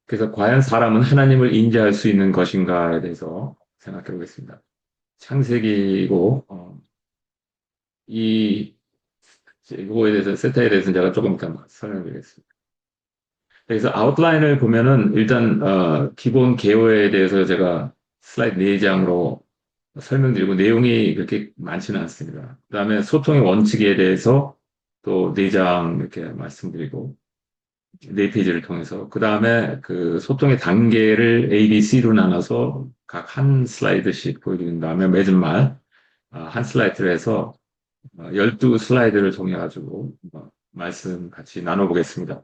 그래서 과연 사람은 하나님을 인지할 수 있는 것인가에 대해서 생각해 보겠습니다. 창세기고, 이, 이거에 대해서, 세타에 대해서 제가 조금 이따 설명드리겠습니다. 그래서 아웃라인을 보면은 일단, 기본 개요에 대해서 제가 슬라이드 4장으로 설명드리고 내용이 그렇게 많지는 않습니다. 그 다음에 소통의 원칙에 대해서 또 4장 이렇게 말씀드리고, 4페이지를 통해서. 그 다음에 그 소통의 단계를 A, B, C로 나눠서 각 한 슬라이드씩 보여드린 다음에 매주 말, 한 슬라이드를 해서 12 슬라이드를 통해 가지고 말씀 같이 나눠보겠습니다.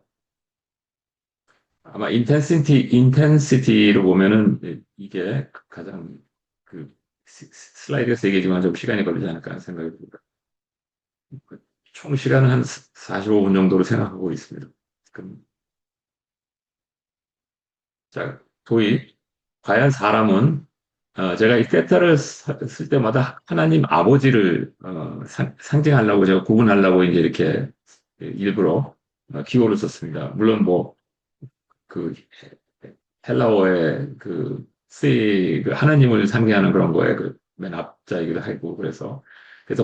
아마 인텐시티로 보면은 이게 가장 그 슬라이드가 3개지만 좀 시간이 걸리지 않을까 하는 생각이 듭니다. 총 시간은 한 45분 정도로 생각하고 있습니다. 그럼 자, 도입. 과연 사람은 제가 이 세타를 쓸 때마다 하나님 아버지를 상징하려고 제가 구분하려고 이제 이렇게 일부러 기호를 썼습니다. 물론 뭐 그 헬라어의 그 그 하나님을 상징하는 그런 거에 그 맨 앞자이기도 하고 그래서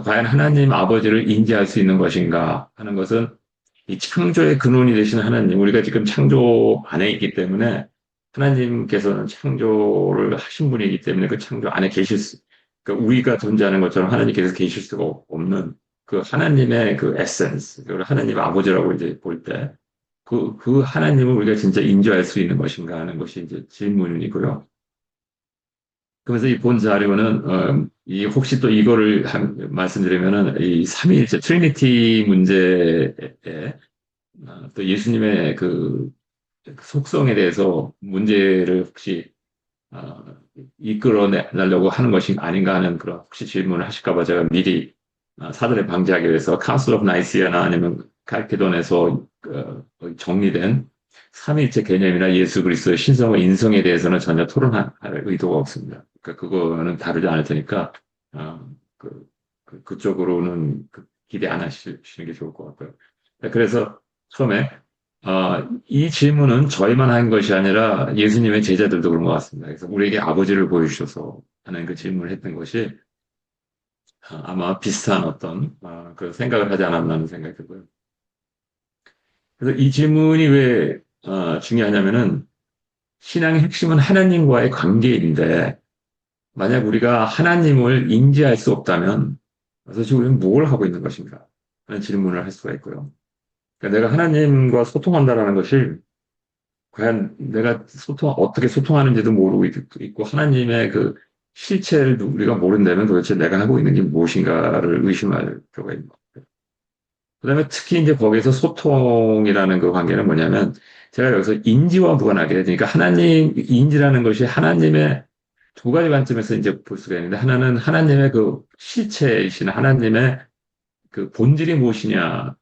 과연 하나님 아버지를 인지할 수 있는 것인가 하는 것은 이 창조의 근원이 되신 하나님, 우리가 지금 창조 안에 있기 때문에 하나님께서는 창조를 하신 분이기 때문에 그 창조 안에 그러니까 우리가 존재하는 것처럼 하나님께서 계실 수가 없는 그 하나님의 그 에센스, 그걸 하나님 아버지라고 이제 볼 때, 그 하나님을 우리가 진짜 인지할 수 있는 것인가 하는 것이 이제 질문이고요. 그래서 이 본 자료는, 이 혹시 또 이거를 말씀드리면은 이 삼위일체 트리니티 문제에 또 예수님의 그 속성에 대해서 문제를 혹시 어, 이끌어내려고 하는 것이 아닌가 하는 그런 혹시 질문을 하실까 봐 제가 미리 사전에 방지하기 위해서 카운슬 오브 나이시아나 아니면 칼케돈에서 정리된 삼위일체 개념이나 예수 그리스도의 신성과 인성에 대해서는 전혀 토론할 의도가 없습니다. 그러니까 그거는 다르지 않을 테니까 어, 그, 그쪽으로는 기대 안 하시는 게 좋을 것 같고요. 그래서 처음에 이 질문은 저희만 한 것이 아니라 예수님의 제자들도 그런 것 같습니다. 그래서 우리에게 아버지를 보여주셔서 하는 그 질문을 했던 것이 아마 비슷한 어떤 그런 생각을 하지 않았나 하는 생각이 들고요. 그래서 이 질문이 왜 중요하냐면은 신앙의 핵심은 하나님과의 관계인데 만약 우리가 하나님을 인지할 수 없다면 도대체 우리는 뭘 하고 있는 것인가 하는 질문을 할 수가 있고요. 그러니까 내가 하나님과 소통한다라는 것이 과연 내가 어떻게 소통하는지도 모르고 있고, 하나님의 그 실체를 우리가 모른다면 도대체 내가 하고 있는 게 무엇인가를 의심할 필요가 있는 것 같아요. 그 다음에 특히 이제 거기에서 소통이라는 그 관계는 뭐냐면, 제가 여기서 인지와 무관하게, 그러니까 하나님, 인지라는 것이 하나님의 두 가지 관점에서 이제 볼 수가 있는데, 하나는 하나님의 그 실체이신 하나님의 그 본질이 무엇이냐를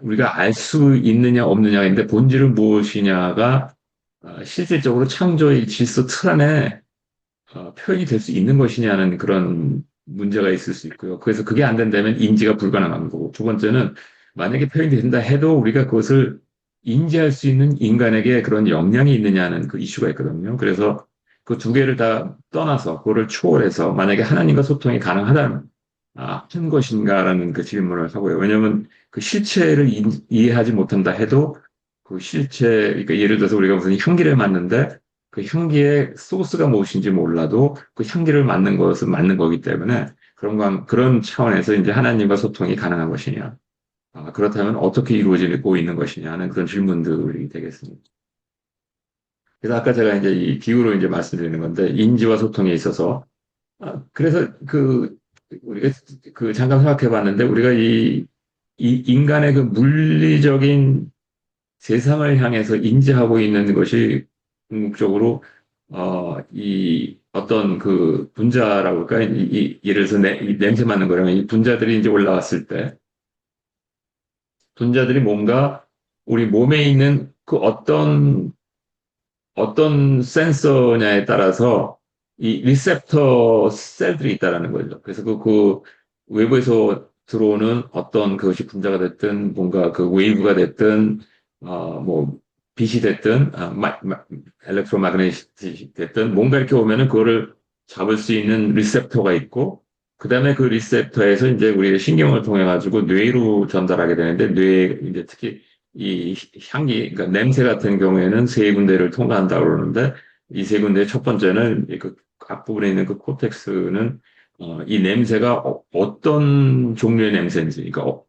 우리가 알 수 있느냐 없느냐인데 본질은 무엇이냐가 실질적으로 창조의 질서 틀 안에 표현이 될 수 있는 것이냐는 그런 문제가 있을 수 있고요. 그래서 그게 안 된다면 인지가 불가능한 거고 두 번째는 만약에 표현이 된다 해도 우리가 그것을 인지할 수 있는 인간에게 그런 역량이 있느냐는 그 이슈가 있거든요. 그래서 그 두 개를 다 떠나서 그거를 초월해서 만약에 하나님과 소통이 가능하다면 한 것인가라는 그 질문을 하고요. 왜냐하면 그 실체를 이해하지 못한다 해도 그 실체, 그러니까 예를 들어서 우리가 무슨 향기를 맡는데 그 향기의 소스가 무엇인지 몰라도 그 향기를 맡는 것은 맡는 거기 때문에 그런 차원에서 이제 하나님과 소통이 가능한 것이냐. 그렇다면 어떻게 이루어지고 있는 것이냐 하는 그런 질문들이 되겠습니다. 그래서 아까 제가 이제 이 비유로 이제 말씀드리는 건데 인지와 소통에 있어서 그래서 우리가 잠깐 생각해 봤는데 우리가 이 인간의 그 물리적인 세상을 향해서 인지하고 있는 것이 궁극적으로 이 어떤 그 분자라고 할까 예를 들어서 이 냄새 맡는 거라면 이 분자들이 이제 올라왔을 때 분자들이 뭔가 우리 몸에 있는 그 어떤 센서냐에 따라서 이 리셉터 셀들이 있다라는 거죠. 그래서 그 외부에서 들어오는 어떤 그것이 분자가 됐든 뭔가 그 웨이브가 됐든 뭐, 빛이 됐든, 엘렉트로마그네틱이 됐든, 뭔가 이렇게 오면은 그거를 잡을 수 있는 리셉터가 있고, 그 다음에 그 리셉터에서 이제 우리의 신경을 통해 가지고 뇌로 전달하게 되는데, 이제 특히 이 향기, 그러니까 냄새 같은 경우에는 세 군데를 통과한다고 그러는데, 이 세 군데 첫 번째는 그 앞부분에 있는 그 코텍스는 이 냄새가 떤 종류의 냄새인지, 그러니까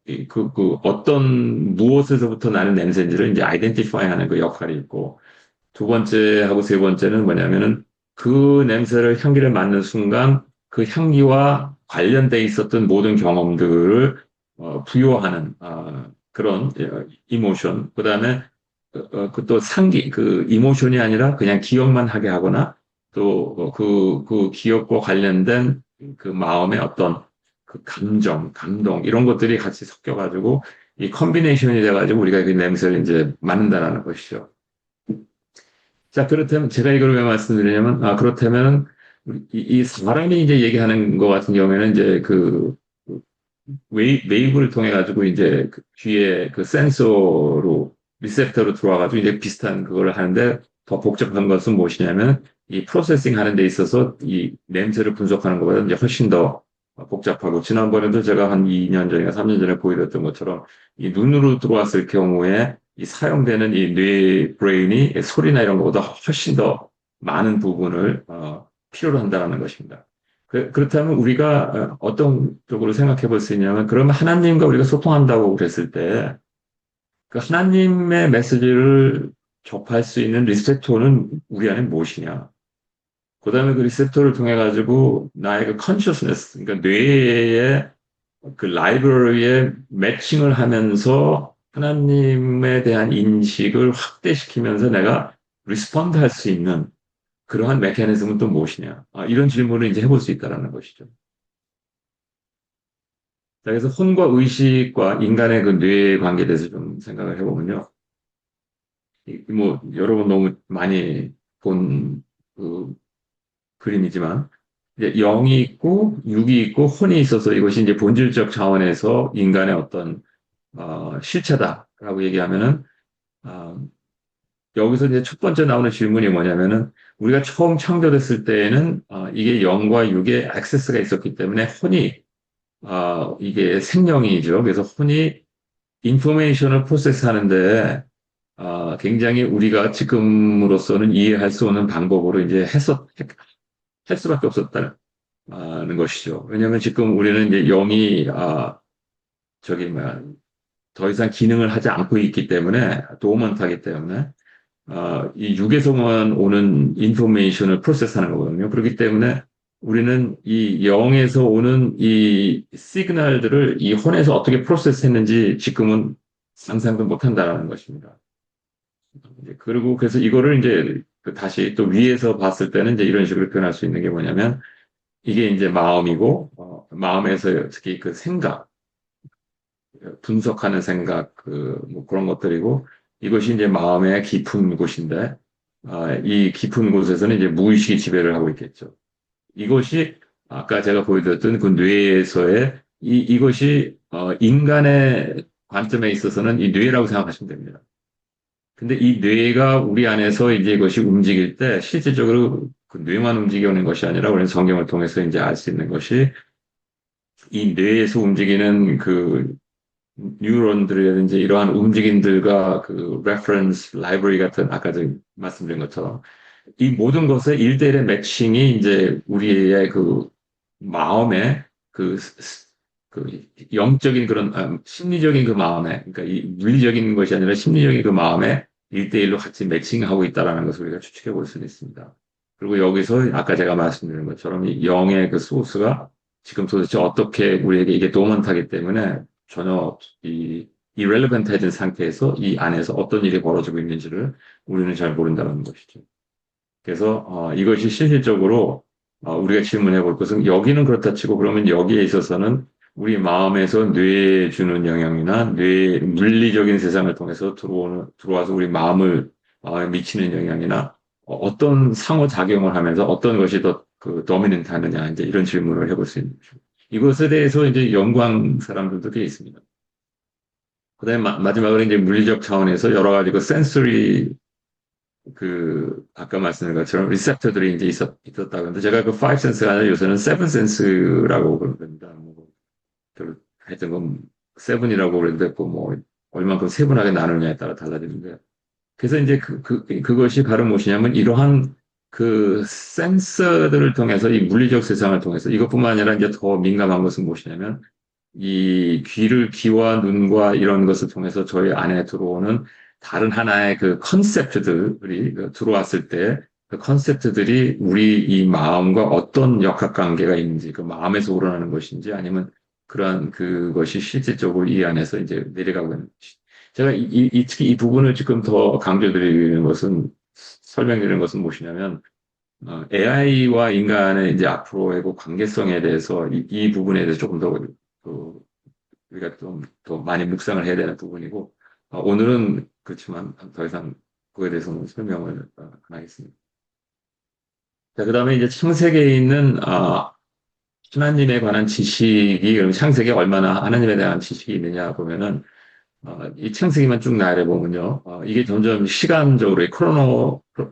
어떤 무엇에서부터 나는 냄새인지를 이제 아이덴티파이 하는 그 역할이 있고, 두 번째하고 세 번째는 뭐냐면은 그 냄새를, 향기를 맡는 순간 그 향기와 관련돼 있었던 모든 경험들을 부여하는 그런 이모션. 그다음에 그또 상기, 그 이모션이 아니라 그냥 기억만 하게 하거나 또 그 기억과 관련된 그 마음의 어떤 그 감정, 감동 이런 것들이 같이 섞여가지고 이 컨비네이션이 돼가지고 우리가 그 냄새를 이제 맡는다라는 것이죠. 자, 그렇다면 제가 이걸 왜 말씀드리냐면, 그렇다면 이 사람이 이제 얘기하는 것 같은 경우에는 이제 그 웨이브를 통해 가지고 이제 그 귀에 그 센서로 리셉터로 들어와 가지고 이제 비슷한 그걸 하는데 더 복잡한 것은 무엇이냐면 이 프로세싱 하는 데 있어서 이 냄새를 분석하는 것보다 이제 훨씬 더 복잡하고 지난번에도 제가 한 2년 전인가 3년 전에 보여드렸던 것처럼 이 눈으로 들어왔을 경우에 이 사용되는 이 뇌 브레인이 소리나 이런 것보다 훨씬 더 많은 부분을 필요로 한다는 것입니다. 그렇다면 우리가 어떤 쪽으로 생각해 볼 수 있냐면, 그러면 하나님과 우리가 소통한다고 그랬을 때, 그 하나님의 메시지를 접할 수 있는 리셉터는 우리 안에 무엇이냐? 그 다음에 그 리셉터를 통해 가지고 나의 그 컨셔스네스, 그러니까 뇌의 그 라이브러리에 매칭을 하면서 하나님에 대한 인식을 확대시키면서 내가 리스폰드 할 수 있는 그러한 메커니즘은 또 무엇이냐? 이런 질문을 이제 해볼 수 있다는 것이죠. 자, 그래서 혼과 의식과 인간의 그 뇌의 관계에 대해서 좀 생각을 해보면요. 뭐, 여러분 너무 많이 본 그 그림이지만, 이제 영이 있고, 육이 있고, 혼이 있어서 이것이 이제 본질적 차원에서 인간의 어떤, 실체다라고 얘기하면은, 어, 여기서 이제 첫 번째 나오는 질문이 뭐냐면은, 우리가 처음 창조됐을 때에는, 이게 영과 육의 액세스가 있었기 때문에 혼이, 이게 생명이죠. 그래서 혼이 인포메이션을 프로세스하는 굉장히 우리가 지금으로서는 이해할 수 없는 방법으로 이제 할 수밖에 없었다는 것이죠. 왜냐하면 지금 우리는 이제 영이 저기 뭐야 더 이상 기능을 하지 않고 있기 때문에 도어먼트하기 때문에 이 육에서만 오는 인포메이션을 프로세스하는 거거든요. 그렇기 때문에 우리는 이 영에서 오는 이 시그널들을 이 혼에서 어떻게 프로세스했는지 지금은 상상도 못한다라는 것입니다. 그리고 그래서 이거를 이제 그 다시 또 위에서 봤을 때는 이제 이런 식으로 표현할 수 있는 게 뭐냐면 이게 이제 마음이고 마음에서 특히 그 생각, 분석하는 생각 그뭐 그런 것들이고 이것이 이제 마음의 깊은 곳인데 이 깊은 곳에서는 이제 무의식이 지배를 하고 있겠죠. 이것이 아까 제가 보여드렸던 그 뇌에서의 이것이 인간의 관점에 있어서는 이 뇌라고 생각하시면 됩니다. 근데 이 뇌가 우리 안에서 이제 이것이 움직일 때 실질적으로 그 뇌만 움직이는 것이 아니라 우리는 성경을 통해서 이제 알 수 있는 것이 이 뇌에서 움직이는 그 뉴런들이라든지 이러한 움직임들과 그 레퍼런스 라이브러리 같은 아까 전 말씀드린 것처럼 이 모든 것의 일대일의 매칭이 이제 우리의 그 마음의 그, 그 영적인 그런 심리적인 그 마음에 그러니까 이 물리적인 것이 아니라 심리적인 그 마음에 일대일로 같이 매칭하고 있다라는 것을 우리가 추측해 볼 수는 있습니다. 그리고 여기서 아까 제가 말씀드린 것처럼 이 영의 그 소스가 지금 도대체 어떻게 우리에게 이게 도먼트하기 때문에 전혀 이 irrelevant해진 상태에서 이 안에서 어떤 일이 벌어지고 있는지를 우리는 잘 모른다는 것이죠. 그래서 이것이 실질적으로 우리가 질문해 볼 것은 여기는 그렇다 치고 그러면 여기에 있어서는 우리 마음에서 뇌에 주는 영향이나 뇌 물리적인 세상을 통해서 들어와서 우리 마음에 미치는 영향이나 어떤 상호작용을 하면서 어떤 것이 더 그 도미넌트 하느냐 이제 이런 질문을 해볼 수 있는 거죠. 이것에 대해서 이제 연구한 사람들도 꽤 있습니다. 그다음에 마지막으로 이제 물리적 차원에서 여러 가지 그 센소리 아까 말씀드린 것처럼 리셉터들이 이제 있었다. 그런데 제가 그 5 센스가 아니라 요새는 7 센스라고 그럽니다. 뭐, 하여튼 그 7이라고 그래도 됐고, 뭐, 얼만큼 세분하게 나누냐에 따라 달라지는데. 그래서 이제 그것이 바로 무엇이냐면 이러한 그 센서들을 통해서 이 물리적 세상을 통해서 이것뿐만 아니라 이제 더 민감한 것은 무엇이냐면 이 귀와 눈과 이런 것을 통해서 저희 안에 들어오는 다른 하나의 그 컨셉트들이 들어왔을 때 그 컨셉트들이 우리 이 마음과 어떤 역학관계가 있는지 그 마음에서 우러나는 것인지 아니면 그러한 그것이 실질적으로 이 안에서 이제 내려가고 있는 것이. 제가 특히 이 부분을 지금 더 강조드리는 것은 설명드리는 것은 무엇이냐면 AI와 인간의 이제 앞으로의 그 관계성에 대해서 이 부분에 대해서 조금 더 그, 우리가 좀 더 많이 묵상을 해야 되는 부분이고 오늘은 그렇지만 더 이상 그거에 대해서는 설명을 안 하겠습니다. 자, 그다음에 이제 창세기에 있는 하나님에 관한 지식이 그럼 창세기에 얼마나 하나님에 대한 지식이 있느냐 보면은 이 창세기만 쭉 나열해보면요. 이게 점점 시간적으로,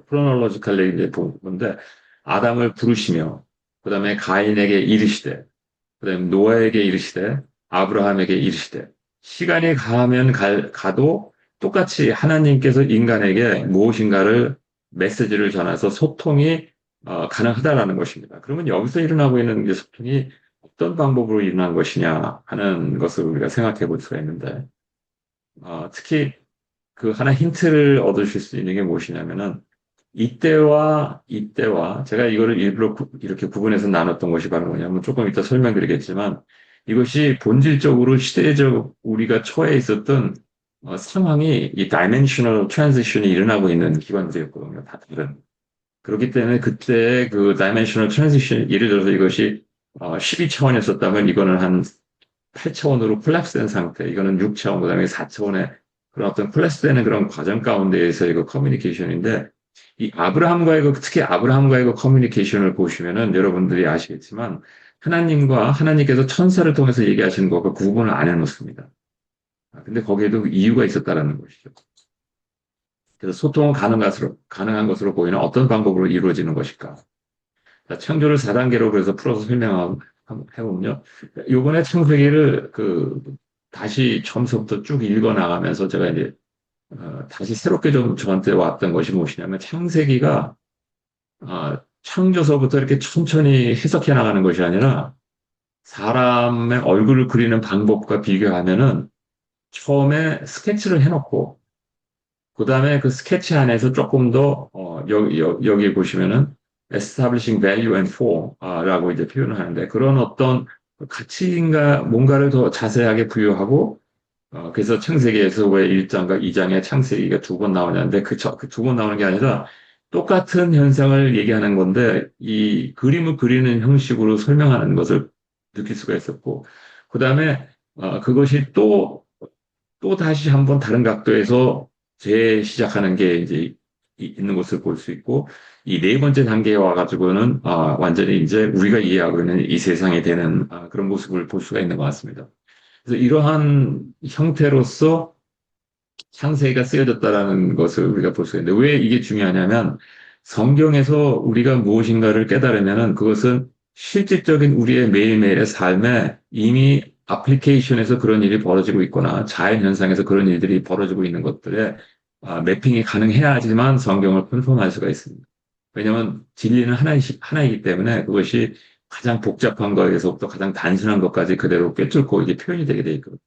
크로놀로지컬리 이제 보는데, 아담을 부르시며, 그 다음에 가인에게 이르시되, 그 다음에 노아에게 이르시되, 아브라함에게 이르시되, 시간이 가면 가도 똑같이 하나님께서 인간에게 무엇인가를 메시지를 전해서 소통이 가능하다라는 것입니다. 그러면 여기서 일어나고 있는 이 소통이 어떤 방법으로 일어난 것이냐 하는 것을 우리가 생각해 볼 수가 있는데, 특히 그 하나 힌트를 얻으실 수 있는 게 무엇이냐면은 이때와 제가 이거를 일부러 이렇게 구분해서 나눴던 것이 바로 뭐냐면 조금 이따 설명드리겠지만 이것이 본질적으로 시대적 우리가 처해 있었던 상황이 이 다이멘셔널 트랜지션이 일어나고 있는 기관들이었거든요. 다 다른. 그렇기 때문에 그때 그 다이멘셔널 트랜지션 예를 들어서 이것이 12차원이었었다면 이거는 한 8차원으로 콜랩스된 상태, 이거는 6차원, 그 다음에 4차원의 그런 어떤 콜랩스되는 그런 과정 가운데에서의 그 커뮤니케이션인데, 특히 아브라함과의 그 커뮤니케이션을 보시면은 여러분들이 아시겠지만, 하나님께서 천사를 통해서 얘기하시는 것과 구분을 안 해놓습니다. 근데 거기에도 이유가 있었다라는 것이죠. 그래서 소통은 가능한 것으로 보이는 어떤 방법으로 이루어지는 것일까? 자, 창조를 4단계로 그래서 풀어서 해보면요. 요번에 창세기를 다시 처음부터 쭉 읽어 나가면서 제가 이제, 다시 새롭게 좀 저한테 왔던 것이 무엇이냐면 창세기가, 창조서부터 이렇게 천천히 해석해 나가는 것이 아니라 사람의 얼굴을 그리는 방법과 비교하면은 처음에 스케치를 해놓고 그 다음에 그 스케치 안에서 조금 더, 여기 보시면은 establishing value and form라고 이제 표현을 하는데 그런 어떤 가치인가 뭔가를 더 자세하게 부여하고 그래서 창세기에서 왜 1장과 2장에 창세기가 두 번 나오냐는데 그 두 번 나오는 게 아니라 똑같은 현상을 얘기하는 건데 이 그림을 그리는 형식으로 설명하는 것을 느낄 수가 있었고 그 다음에 그것이 또 다시 한번 다른 각도에서 재시작하는 게 이제 있는 것을 볼 수 있고, 이 네 번째 단계에 와가지고는, 완전히 이제 우리가 이해하고 있는 이 세상에 되는, 그런 모습을 볼 수가 있는 것 같습니다. 그래서 이러한 형태로서 창세기가 쓰여졌다라는 것을 우리가 볼 수가 있는데, 왜 이게 중요하냐면, 성경에서 우리가 무엇인가를 깨달으면은 그것은 실질적인 우리의 매일매일의 삶에 이미 애플리케이션에서 그런 일이 벌어지고 있거나 자연 현상에서 그런 일들이 벌어지고 있는 것들에 매핑이 가능해야지만 성경을 컨펌할 수가 있습니다. 왜냐하면 진리는 하나이기 때문에 그것이 가장 복잡한 것에서부터 가장 단순한 것까지 그대로 꿰뚫고 이게 표현이 되게 돼 있거든요.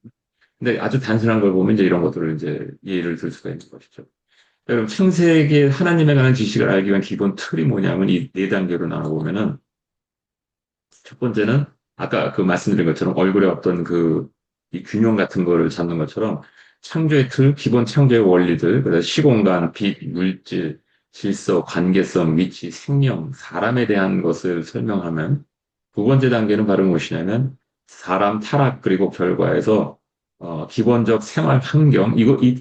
근데 아주 단순한 걸 보면 이제 이런 것들을 이제 이해를 들 수가 있는 것이죠. 여러분, 창세기에 하나님에 관한 지식을 알기 위한 기본 틀이 뭐냐면 이 네 단계로 나눠보면은 첫 번째는 아까 그 말씀드린 것처럼 얼굴에 어떤 이 균형 같은 거를 잡는 것처럼 창조의 틀, 기본 창조의 원리들, 그래서 시공간, 빛, 물질, 질서, 관계성, 위치, 생명, 사람에 대한 것을 설명하면 두 번째 단계는 바로 무엇이냐면 사람 타락 그리고 결과에서 기본적 생활 환경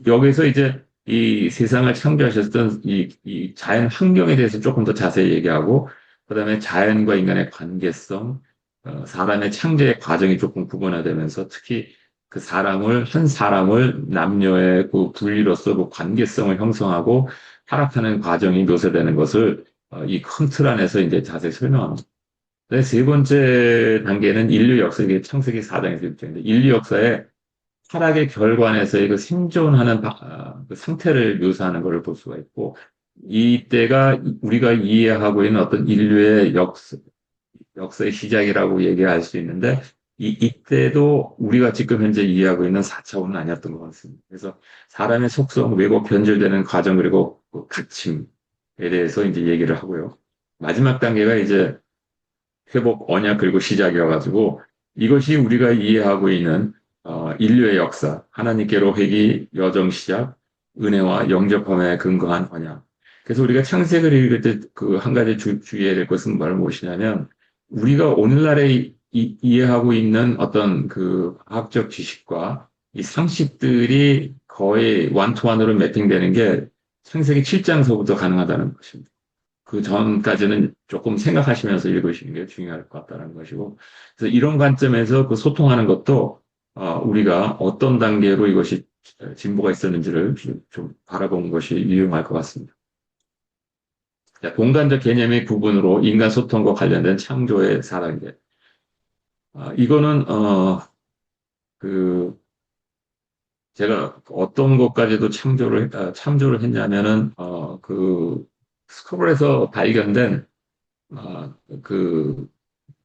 여기서 이제 이 세상을 창조하셨던 이 자연 환경에 대해서 조금 더 자세히 얘기하고 그다음에 자연과 인간의 관계성, 사람의 창조의 과정이 조금 구분화되면서 특히 그 한 사람을 남녀의 그 분리로서 그 관계성을 형성하고 타락하는 과정이 묘사되는 것을 이 큰 틀 안에서 이제 자세히 설명합니다. 세 번째 단계는 인류 역사, 이게 창세기 4장에서 6장인데, 인류 역사의 타락의 결과에서의 그 생존하는 그 상태를 묘사하는 것을 볼 수가 있고, 이때가 우리가 이해하고 있는 어떤 인류의 역사의 시작이라고 얘기할 수 있는데, 이때도 우리가 지금 현재 이해하고 있는 4차원은 아니었던 것 같습니다. 그래서 사람의 속성, 왜곡, 변질되는 과정, 그리고 그 갇힘에 대해서 이제 얘기를 하고요. 마지막 단계가 이제 회복, 언약, 그리고 시작이어가지고 이것이 우리가 이해하고 있는 인류의 역사, 하나님께로 회귀, 여정 시작, 은혜와 영접함에 근거한 언약. 그래서 우리가 창세기를 읽을 때 그 한 가지 주의해야 될 것은 무엇이냐면 우리가 오늘날에 이해하고 있는 어떤 그 과학적 지식과 이 상식들이 거의 원투원으로 매핑되는 게 창세기 7장서부터 가능하다는 것입니다. 그 전까지는 조금 생각하시면서 읽으시는 게 중요할 것 같다는 것이고, 그래서 이런 관점에서 그 소통하는 것도 우리가 어떤 단계로 이것이 진보가 있었는지를 좀 바라보는 것이 유용할 것 같습니다. 자, 공간적 개념의 구분으로 인간 소통과 관련된 창조의 4단계. 이거는 그 제가 어떤 것까지도 참조를 했냐면은 그 스크롤에서 발견된 그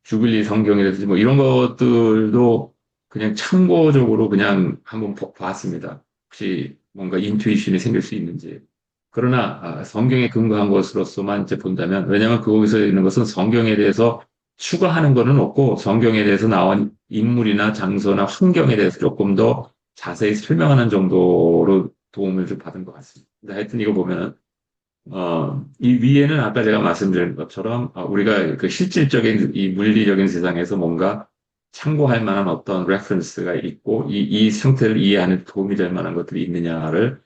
주빌리 성경이라든지 뭐 이런 것들도 그냥 참고적으로 그냥 한번 봤습니다. 혹시 뭔가 인투이션이 생길 수 있는지. 그러나 성경에 근거한 것으로서만 이제 본다면, 왜냐하면 거기서 있는 것은 성경에 대해서 추가하는 것은 없고 성경에 대해서 나온 인물이나 장소나 환경에 대해서 조금 더 자세히 설명하는 정도로 도움을 좀 받은 것 같습니다. 근데 하여튼 이거 보면은 이 위에는 아까 제가 말씀드린 것처럼 우리가 그 실질적인 이 물리적인 세상에서 뭔가 참고할 만한 어떤 레퍼런스가 있고 이 상태를 이해하는 데 도움이 될 만한 것들이 있느냐를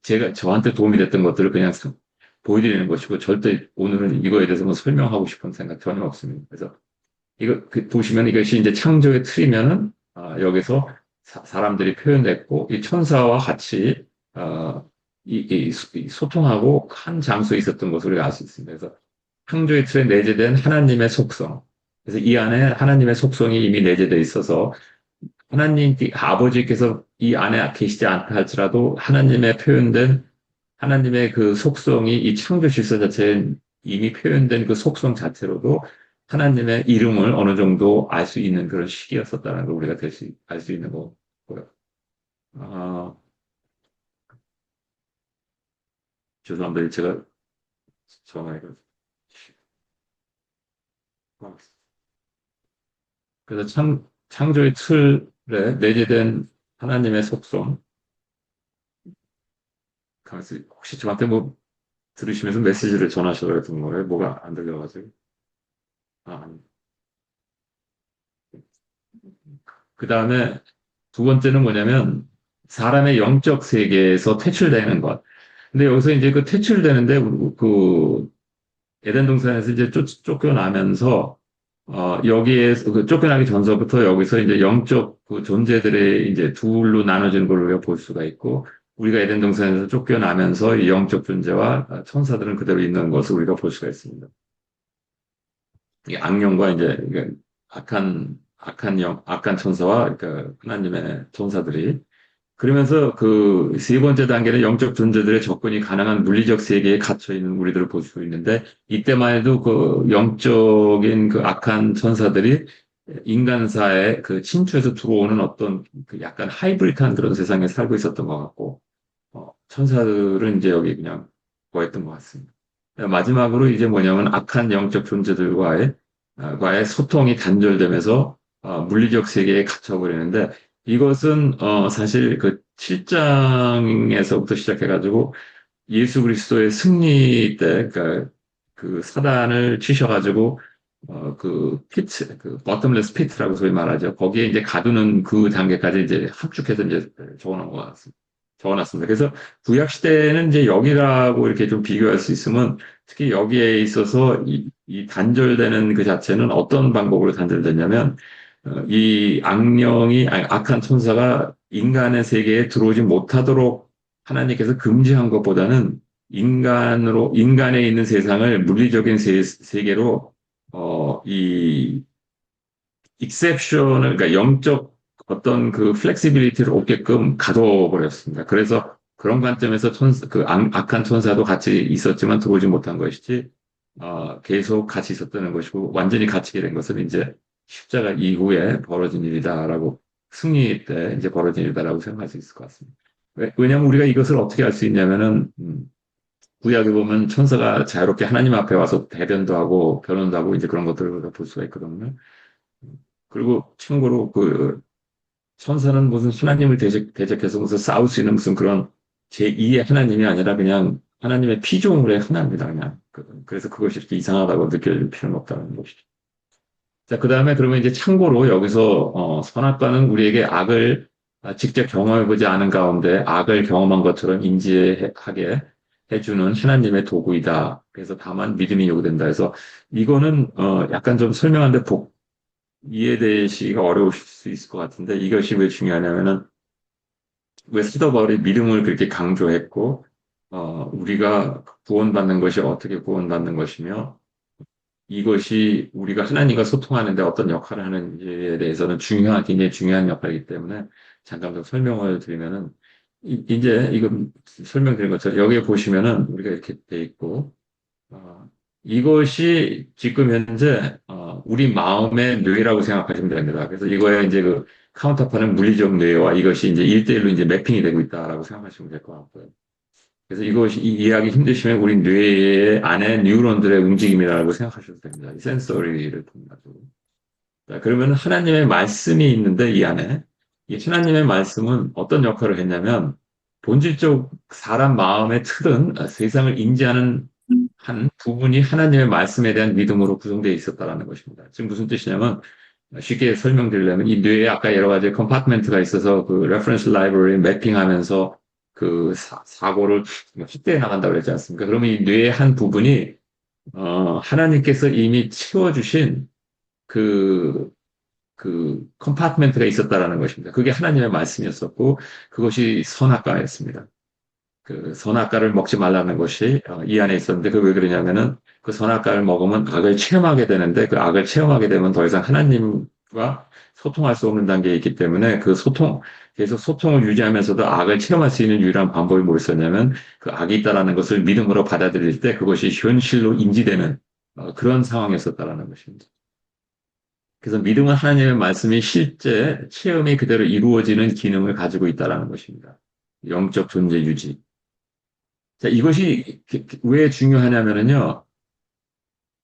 제가 저한테 도움이 됐던 것들을 그냥 보여드리는 것이고 절대 오늘은 이거에 대해서 뭐 설명하고 싶은 생각 전혀 없습니다. 그래서 이거 보시면 이것이 이제 창조의 틀이면은 여기서 사람들이 표현됐고 이 천사와 같이 이 소통하고 한 장소에 있었던 것을 우리가 알 수 있습니다. 그래서 창조의 틀에 내재된 하나님의 속성. 그래서 이 안에 하나님의 속성이 이미 내재되어 있어서 하나님 아버지께서 이 안에 계시지 않다 할지라도 하나님의 표현된 하나님의 그 속성이 이 창조 질서 자체에 이미 표현된 그 속성 자체로도 하나님의 이름을 어느 정도 알 수 있는 그런 시기였었다는 걸 우리가 알 수 있는 거고요. 아, 죄송합니다. 제가 전화해서. 그래서 창조의 틀에 내재된 하나님의 속성. 혹시 저한테 뭐 들으시면서 메시지를 전하셔야 했던 거예요? 뭐가 안 들려가지고. 아니. 그 다음에 두 번째는 뭐냐면 사람의 영적 세계에서 퇴출되는 것. 근데 여기서 이제 그 퇴출되는데 그 에덴 동산에서 이제 쫓겨나면서 여기에서 그 쫓겨나기 전서부터 여기서 이제 영적 그 존재들의 이제 둘로 나눠지는 걸 우리가 볼 수가 있고 우리가 에덴 동산에서 쫓겨나면서 이 영적 존재와 천사들은 그대로 있는 것을 우리가 볼 수가 있습니다. 이 악령과 이제 악한 천사와 그 하나님의 천사들이 그러면서 그 세 번째 단계는 영적 존재들의 접근이 가능한 물리적 세계에 갇혀 있는 우리들을 볼 수 있는데 이때만 해도 그 영적인 그 악한 천사들이 인간사에 그 침투해서 들어오는 어떤 그 약간 하이브리드한 그런 세상에 살고 있었던 것 같고 천사들은 이제 여기 그냥 거했던 것 같습니다. 마지막으로 이제 뭐냐면 악한 영적 존재들과의 소통이 단절되면서 물리적 세계에 갇혀버리는데 이것은 사실 그 7장에서부터 시작해가지고 예수 그리스도의 승리 때 그러니까 그 사단을 치셔가지고 그 피트 그 버텀레스 피트라고 소위 말하죠. 거기에 이제 가두는 그 단계까지 이제 합축해서 이제 적어놓은 것 같습니다. 적어놨습니다. 그래서 구약 시대는 이제 여기라고 이렇게 좀 비교할 수 있으면 특히 여기에 있어서 이 단절되는 그 자체는 어떤 방법으로 단절됐냐면 이 악령이, 아니, 악한 천사가 인간의 세계에 들어오지 못하도록 하나님께서 금지한 것보다는 인간에 있는 세상을 물리적인 세계로, 이 익셉션을, 그러니까 영적 어떤 그 플렉시빌리티를 얻게끔 가둬버렸습니다. 그래서 그런 관점에서 악한 천사도 같이 있었지만 들어오지 못한 것이지, 계속 같이 있었다는 것이고, 완전히 갇히게 된 것은 이제 십자가 이후에 벌어진 일이다라고, 승리 때 이제 벌어진 일이다라고 생각할 수 있을 것 같습니다. 왜냐하면 우리가 이것을 어떻게 알 수 있냐면은, 구약에 보면 천사가 자유롭게 하나님 앞에 와서 대변도 하고, 변론도 하고, 이제 그런 것들을 볼 수가 있거든요. 그리고 참고로 천사는 무슨 하나님을 대적해서 무슨 싸울 수 있는 무슨 그런 제2의 하나님이 아니라 그냥 하나님의 피조물의 하나입니다. 그냥. 그래서 그것이 이렇게 이상하다고 느낄 필요는 없다는 것이죠. 자, 그 다음에 그러면 이제 참고로 여기서, 선악과는 우리에게 악을 직접 경험해보지 않은 가운데 악을 경험한 것처럼 인지하게 해주는 하나님의 도구이다. 그래서 다만 믿음이 요구된다 해서 이거는, 약간 좀 설명하는데 이해되시기가 어려우실 수 있을 것 같은데 이것이 왜 중요하냐면은 왜 사도 바울이 믿음을 그렇게 강조했고 우리가 구원받는 것이 어떻게 구원받는 것이며 이것이 우리가 하나님과 소통하는데 어떤 역할을 하는지에 대해서는 굉장히 중요한 역할이기 때문에 잠깐 좀 설명을 드리면은 이제 이거 설명드린 것처럼 여기에 보시면은 우리가 이렇게 돼 있고 어, 이것이 지금 현재 우리 마음의 뇌라고 생각하시면 됩니다. 그래서 이거에 이제 그 카운터파는 물리적 뇌와 이것이 이제 1대1로 이제 매핑이 되고 있다라고 생각하시면 될 것 같고요. 그래서 이것이 이해하기 힘드시면 우리 뇌의 안에 뉴런들의 움직임이라고 생각하셔도 됩니다. 이 센서리를 통해 가지고. 자, 그러면 하나님의 말씀이 있는데 이 안에 이 하나님의 말씀은 어떤 역할을 했냐면 본질적 사람 마음의 틀은 세상을 인지하는 한 부분이 하나님의 말씀에 대한 믿음으로 구성되어 있었다라는 것입니다. 지금 무슨 뜻이냐면 쉽게 설명드리려면 이 뇌에 아까 여러 가지 컴파트멘트가 있어서 그 레퍼런스 라이브러리 매핑하면서 그 사고를 확대해 나간다고 그랬지 않습니까? 그러면 이 뇌의 한 부분이 하나님께서 이미 채워주신 그 컴파트멘트가 있었다라는 것입니다. 그게 하나님의 말씀이었었고 그것이 선악과였습니다. 그 선악과를 먹지 말라는 것이 이 안에 있었는데 그 왜 그러냐면은 그 선악과를 먹으면 악을 체험하게 되는데 그 악을 체험하게 되면 더 이상 하나님과 소통할 수 없는 단계에 있기 때문에 계속 소통을 유지하면서도 악을 체험할 수 있는 유일한 방법이 뭐였었냐면 그 악이 있다라는 것을 믿음으로 받아들일 때 그것이 현실로 인지되는 그런 상황이었었다라는 것입니다. 그래서 믿음은 하나님의 말씀이 실제 체험이 그대로 이루어지는 기능을 가지고 있다라는 것입니다. 영적 존재 유지. 자, 이것이 왜 중요하냐면요.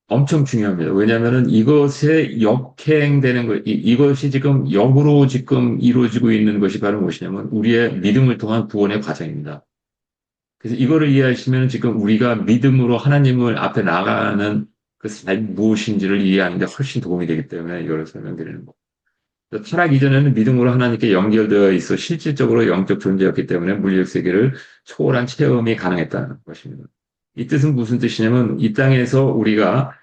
엄청 중요합니다. 왜냐하면은 이것에 역행되는 것, 이것이 지금 역으로 지금 이루어지고 있는 것이 바로 무엇이냐면 우리의 믿음을 통한 구원의 과정입니다. 그래서 이거를 이해하시면 지금 우리가 믿음으로 하나님을 앞에 나가는 그 삶이 무엇인지를 이해하는 데 훨씬 도움이 되기 때문에 이걸 설명드리는 겁니다. 타락 이전에는 믿음으로 하나님께 연결되어 있어 실질적으로 영적 존재였기 때문에 물리적 세계를 초월한 체험이 가능했다는 것입니다. 이 뜻은 무슨 뜻이냐면 이 땅에서 우리가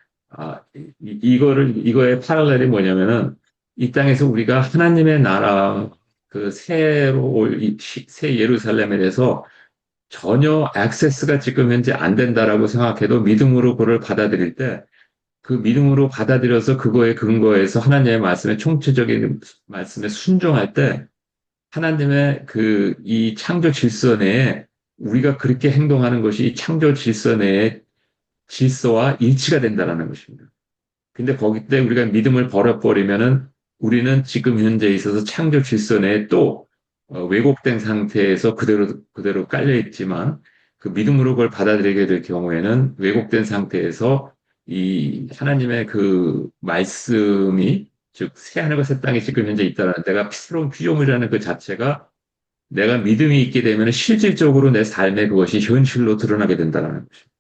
이거의 파랄렐이 뭐냐면은 이 땅에서 우리가 하나님의 나라 그 새 예루살렘에 대해서 전혀 액세스가 지금 현재 안 된다라고 생각해도 믿음으로 그걸 받아들일 때 그 믿음으로 받아들여서 그거에 근거해서 하나님의 말씀에 총체적인 말씀에 순종할 때 하나님의 이 창조 질서 내에 우리가 그렇게 행동하는 것이 이 창조 질서 내의 질서와 일치가 된다는 것입니다. 근데 거기 때 우리가 믿음을 버려버리면은 우리는 지금 현재에 있어서 창조 질서 내에 또 왜곡된 상태에서 그대로 깔려 있지만 그 믿음으로 그걸 받아들이게 될 경우에는 왜곡된 상태에서 이 하나님의 그 말씀이 즉 새 하늘과 새 땅이 지금 현재 있다는 내가 새로운 피조물이라는 그 자체가 내가 믿음이 있게 되면 실질적으로 내 삶에 그것이 현실로 드러나게 된다는 것입니다.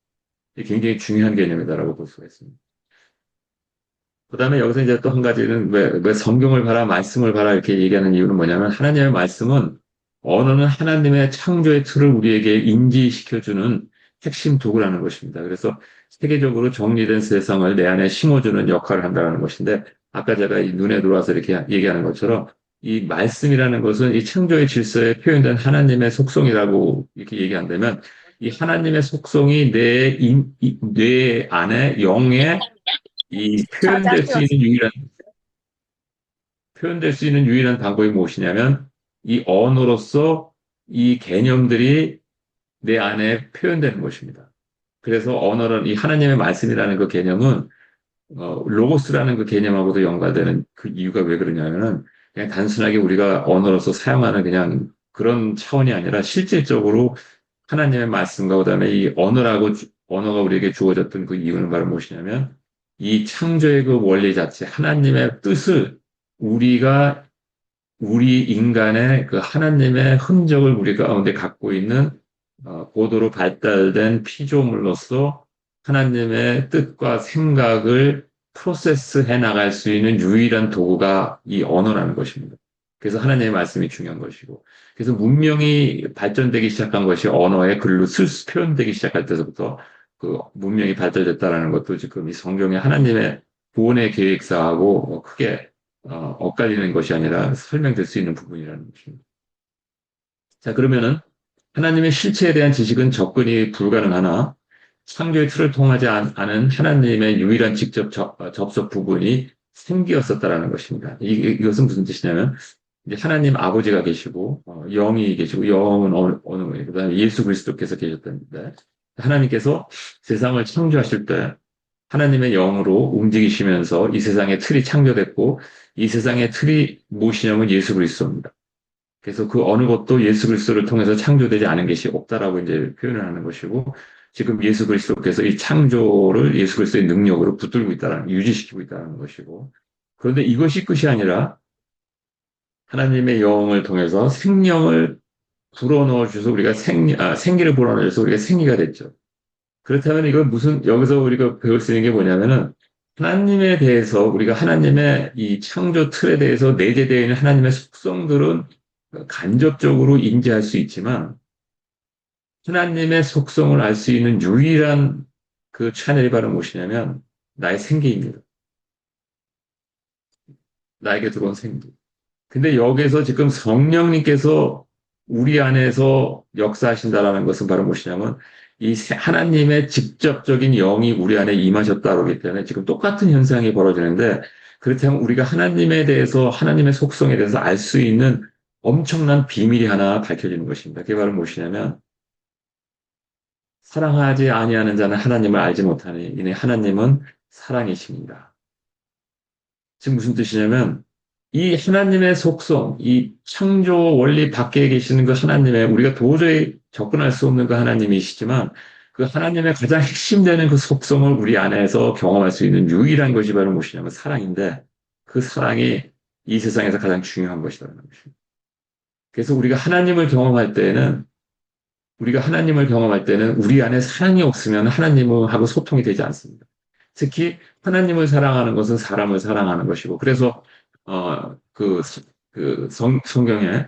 이게 굉장히 중요한 개념이다라고 볼 수가 있습니다. 그 다음에 여기서 이제 또 한 가지는 왜 성경을 봐라, 말씀을 봐라 이렇게 얘기하는 이유는 뭐냐면 하나님의 말씀은 언어는 하나님의 창조의 틀을 우리에게 인지시켜주는 핵심 도구라는 것입니다. 그래서 세계적으로 정리된 세상을 내 안에 심어주는 역할을 한다는 것인데 아까 제가 이 눈에 들어와서 이렇게 얘기하는 것처럼 이 말씀이라는 것은 이 창조의 질서에 표현된 하나님의 속성이라고 이렇게 얘기한다면 이 하나님의 속성이 뇌 안에 영에 이 표현될 수 있는 유일한 방법이 무엇이냐면 이 언어로서 이 개념들이 내 안에 표현되는 것입니다. 그래서 언어는 이 하나님의 말씀이라는 그 개념은 로고스라는 그 개념하고도 연관되는 그 이유가 왜 그러냐면은 그냥 단순하게 우리가 언어로서 사용하는 그냥 그런 차원이 아니라 실질적으로 하나님의 말씀과 그다음에 이 언어가 우리에게 주어졌던 그 이유는 바로 무엇이냐면 이 창조의 그 원리 자체, 하나님의 뜻을 우리가 우리 인간의 그 하나님의 흔적을 우리 가운데 갖고 있는 고도로 발달된 피조물로서 하나님의 뜻과 생각을 프로세스해 나갈 수 있는 유일한 도구가 이 언어라는 것입니다. 그래서 하나님의 말씀이 중요한 것이고, 그래서 문명이 발전되기 시작한 것이 언어의 글로 표현되기 시작할 때부터 그 문명이 발달됐다라는 것도 지금 이 성경의 하나님의 구원의 계획사하고 크게 엇갈리는 것이 아니라 설명될 수 있는 부분이라는 것입니다. 자, 그러면은 하나님의 실체에 대한 지식은 접근이 불가능하나 창조의 틀을 통하지 않은 하나님의 유일한 직접 접속 부분이 생기었었다라는 것입니다. 이것은 무슨 뜻이냐면 이제 하나님 아버지가 계시고 영이 계시고 영은 어느 거예요. 그다음에 예수 그리스도께서 계셨다는데 하나님께서 세상을 창조하실 때 하나님의 영으로 움직이시면서 이 세상의 틀이 창조됐고 이 세상의 틀이 무엇이냐면 예수 그리스도입니다. 그래서 그 어느 것도 예수 그리스도를 통해서 창조되지 않은 것이 없다라고 이제 표현을 하는 것이고 지금 예수 그리스도께서 이 창조를 예수 그리스도의 능력으로 붙들고 유지시키고 있다는 것이고 그런데 이것이 끝이 아니라 하나님의 영을 통해서 생명을 불어넣어 주셔서 우리가 생기를 불어넣어 주셔서 우리가 생기가 됐죠. 그렇다면 이건 여기서 우리가 배울 수 있는 게 뭐냐면은 하나님에 대해서 우리가 하나님의 이 창조 틀에 대해서 내재되어 있는 하나님의 속성들은 간접적으로 인지할 수 있지만 하나님의 속성을 알 수 있는 유일한 그 채널이 바로 무엇이냐면 나의 생기입니다. 나에게 들어온 생기. 근데 여기서 지금 성령님께서 우리 안에서 역사하신다라는 것은 바로 무엇이냐면 이 하나님의 직접적인 영이 우리 안에 임하셨다 그러기 때문에 지금 똑같은 현상이 벌어지는데 그렇다면 우리가 하나님에 대해서 하나님의 속성에 대해서 알 수 있는 엄청난 비밀이 하나 밝혀지는 것입니다. 그게 바로 무엇이냐면 사랑하지 아니하는 자는 하나님을 알지 못하니 이는 하나님은 사랑이십니다. 지금 무슨 뜻이냐면 이 하나님의 속성, 이 창조 원리 밖에 계시는 그 하나님의 우리가 도저히 접근할 수 없는 그 하나님이시지만 그 하나님의 가장 핵심되는 그 속성을 우리 안에서 경험할 수 있는 유일한 것이 바로 무엇이냐면 사랑인데 그 사랑이 이 세상에서 가장 중요한 것이라는 것입니다. 그래서 우리가 하나님을 경험할 때는 우리 안에 사랑이 없으면 하나님하고 소통이 되지 않습니다. 특히 하나님을 사랑하는 것은 사람을 사랑하는 것이고 그래서 성경에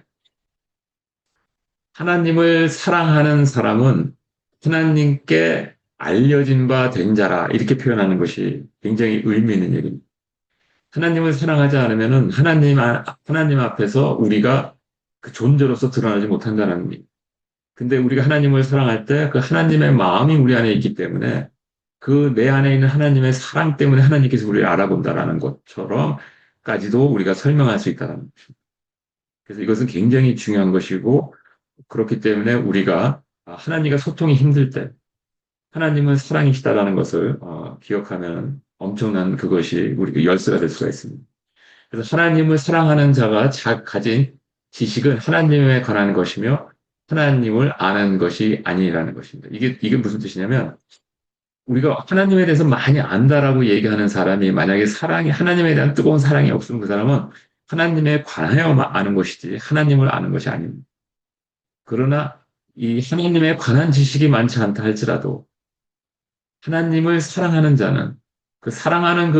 하나님을 사랑하는 사람은 하나님께 알려진 바 된 자라 이렇게 표현하는 것이 굉장히 의미 있는 얘기입니다. 하나님을 사랑하지 않으면은 하나님 앞에서 우리가 그 존재로서 드러나지 못한다는 겁니다. 근데 우리가 하나님을 사랑할 때 그 하나님의 마음이 우리 안에 있기 때문에 그 내 안에 있는 하나님의 사랑 때문에 하나님께서 우리를 알아본다라는 것처럼까지도 우리가 설명할 수 있다는 것입니다. 그래서 이것은 굉장히 중요한 것이고 그렇기 때문에 우리가 하나님과 소통이 힘들 때 하나님은 사랑이시다라는 것을 기억하면 엄청난 그것이 우리 열쇠가 될 수가 있습니다. 그래서 하나님을 사랑하는 자가 가진 지식은 하나님에 관한 것이며 하나님을 아는 것이 아니라는 것입니다. 이게 무슨 뜻이냐면 우리가 하나님에 대해서 많이 안다라고 얘기하는 사람이 만약에 하나님에 대한 뜨거운 사랑이 없으면 그 사람은 하나님에 관하여 아는 것이지 하나님을 아는 것이 아닙니다. 그러나 이 하나님에 관한 지식이 많지 않다 할지라도 하나님을 사랑하는 자는 그 사랑하는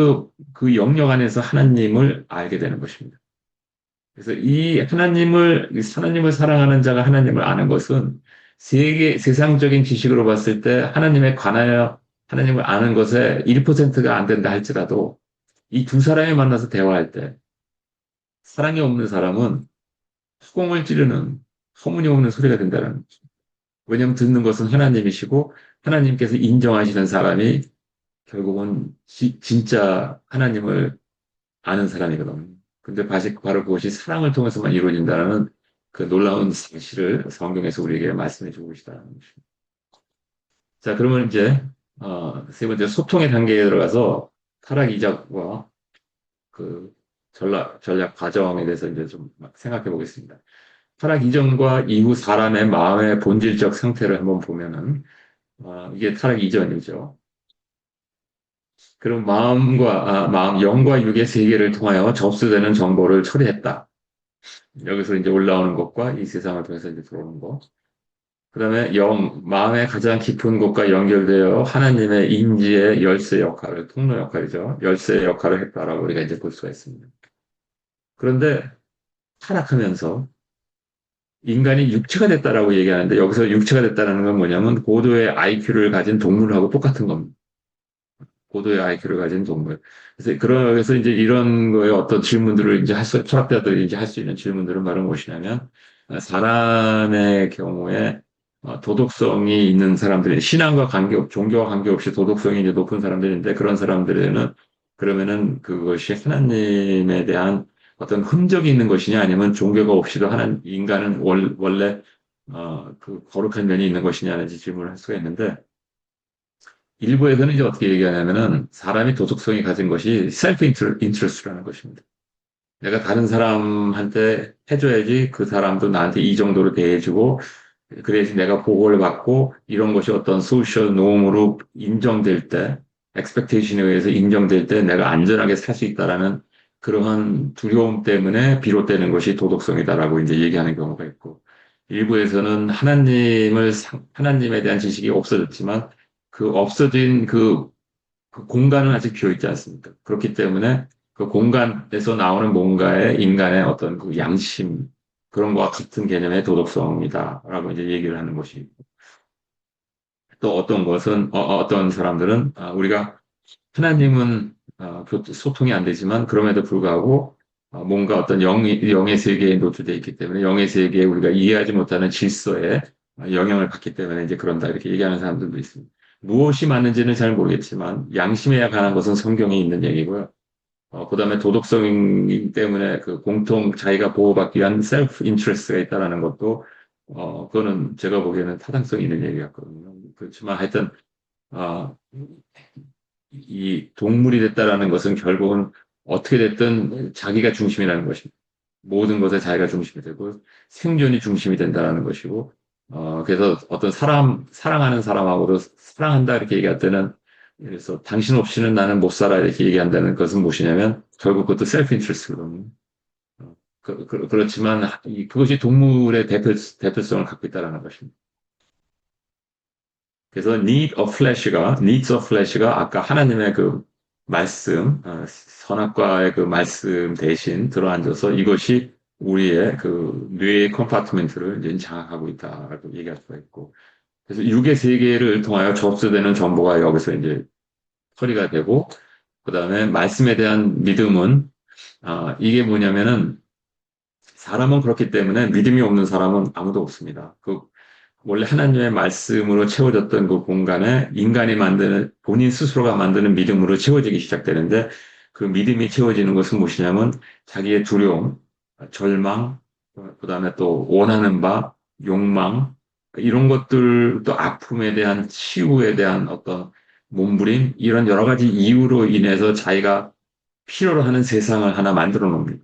그 영역 안에서 하나님을 알게 되는 것입니다. 그래서 하나님을 사랑하는 자가 하나님을 아는 것은 세상적인 지식으로 봤을 때 하나님에 관하여 하나님을 아는 것에 1%가 안 된다 할지라도 이 두 사람이 만나서 대화할 때 사랑이 없는 사람은 수공을 찌르는 소문이 없는 소리가 된다는 거죠. 왜냐하면 듣는 것은 하나님이시고 하나님께서 인정하시는 사람이 결국은 진짜 하나님을 아는 사람이거든요. 근데 바로 그것이 사랑을 통해서만 이루어진다는 그 놀라운 사실을 성경에서 우리에게 말씀해 주고 계시다는 것입니다. 자, 그러면 이제 세 번째 소통의 단계에 들어가서 타락 이적과 그 전략 과정에 대해서 이제 좀 생각해 보겠습니다. 타락 이전과 이후 사람의 마음의 본질적 상태를 한번 보면은 이게 타락 이전이죠. 그럼 영과 육의 세계를 통하여 접수되는 정보를 처리했다. 여기서 이제 올라오는 것과 이 세상을 통해서 이제 들어오는 것. 그 다음에 마음의 가장 깊은 곳과 연결되어 하나님의 인지의 열쇠 역할을, 통로 역할이죠. 열쇠 역할을 했다라고 우리가 이제 볼 수가 있습니다. 그런데 타락하면서 인간이 육체가 됐다라고 얘기하는데 여기서 육체가 됐다는 건 뭐냐면 고도의 IQ를 가진 동물하고 똑같은 겁니다. 고도의 IQ를 가진 동물. 그래서 이제 이런 거에 어떤 질문들을 이제 철학자들이 이제 할 수 있는 질문들은 바로 무엇이냐면, 사람의 경우에 도덕성이 있는 사람들이 신앙과 종교와 관계없이 도덕성이 이제 높은 사람들인데 그런 사람들에는 그러면은 그것이 하나님에 대한 어떤 흔적이 있는 것이냐 아니면 종교가 없이도 인간은 원래 그 거룩한 면이 있는 것이냐는 질문을 할 수가 있는데 일부에서는 이제 어떻게 얘기하냐면은 사람이 도덕성이 가진 것이 셀프 인트러스트라는 것입니다. 내가 다른 사람한테 해줘야지 그 사람도 나한테 이 정도로 대해주고 그래야지 내가 보호를 받고 이런 것이 어떤 소셜 노음으로 인정될 때 expectation에 의해서 인정될 때 내가 안전하게 살 수 있다라는 그러한 두려움 때문에 비롯되는 것이 도덕성이다라고 이제 얘기하는 경우가 있고 일부에서는 하나님에 대한 지식이 없어졌지만 그 없어진 그 공간은 아직 비어 있지 않습니까? 그렇기 때문에 그 공간에서 나오는 뭔가의 인간의 어떤 그 양심, 그런 것과 같은 개념의 도덕성이다라고 이제 얘기를 하는 것이. 또 어떤 것은, 어떤 사람들은, 우리가 하나님은 소통이 안 되지만 그럼에도 불구하고 뭔가 어떤 영의 세계에 노출되어 있기 때문에 영의 세계에 우리가 이해하지 못하는 질서에 영향을 받기 때문에 이제 그런다 이렇게 얘기하는 사람들도 있습니다. 무엇이 맞는지는 잘 모르겠지만 양심에 관한 것은 성경에 있는 얘기고요. 그다음에 도덕성 때문에 그 공통 자기가 보호받기 위한 셀프 인트레스트가 있다라는 것도 그거는 제가 보기에는 타당성이 있는 얘기 같거든요. 그렇지만 하여튼 어, 이 동물이 됐다라는 것은 결국은 어떻게 됐든 자기가 중심이라는 것입니다. 모든 것에 자기가 중심이 되고 생존이 중심이 된다라는 것이고 그래서 어떤 사랑하는 사람하고도 사랑한다 이렇게 얘기할 때는 그래서 당신 없이는 나는 못 살아 이렇게 얘기한다는 것은 무엇이냐면 결국 그것도 셀프 인트레스트거든요. 그렇지만 그것이 동물의 대표성을 갖고 있다는 것입니다. 그래서 needs of flesh가 아까 하나님의 그 말씀, 선악과의 그 말씀 대신 들어앉아서 이것이 우리의 그 뇌의 컴파트먼트를 이제 장악하고 있다라고 얘기할 수가 있고. 그래서 육의 세계를 통하여 접수되는 정보가 여기서 이제 처리가 되고, 그 다음에 말씀에 대한 믿음은, 이게 뭐냐면은, 사람은 그렇기 때문에 믿음이 없는 사람은 아무도 없습니다. 원래 하나님의 말씀으로 채워졌던 그 공간에 인간이 본인 스스로가 만드는 믿음으로 채워지기 시작되는데 그 믿음이 채워지는 것은 무엇이냐면 자기의 두려움, 절망, 그 다음에 또 원하는 바, 욕망, 이런 것들, 또 아픔에 대한 치유에 대한 어떤 몸부림, 이런 여러 가지 이유로 인해서 자기가 필요로 하는 세상을 하나 만들어 놓습니다.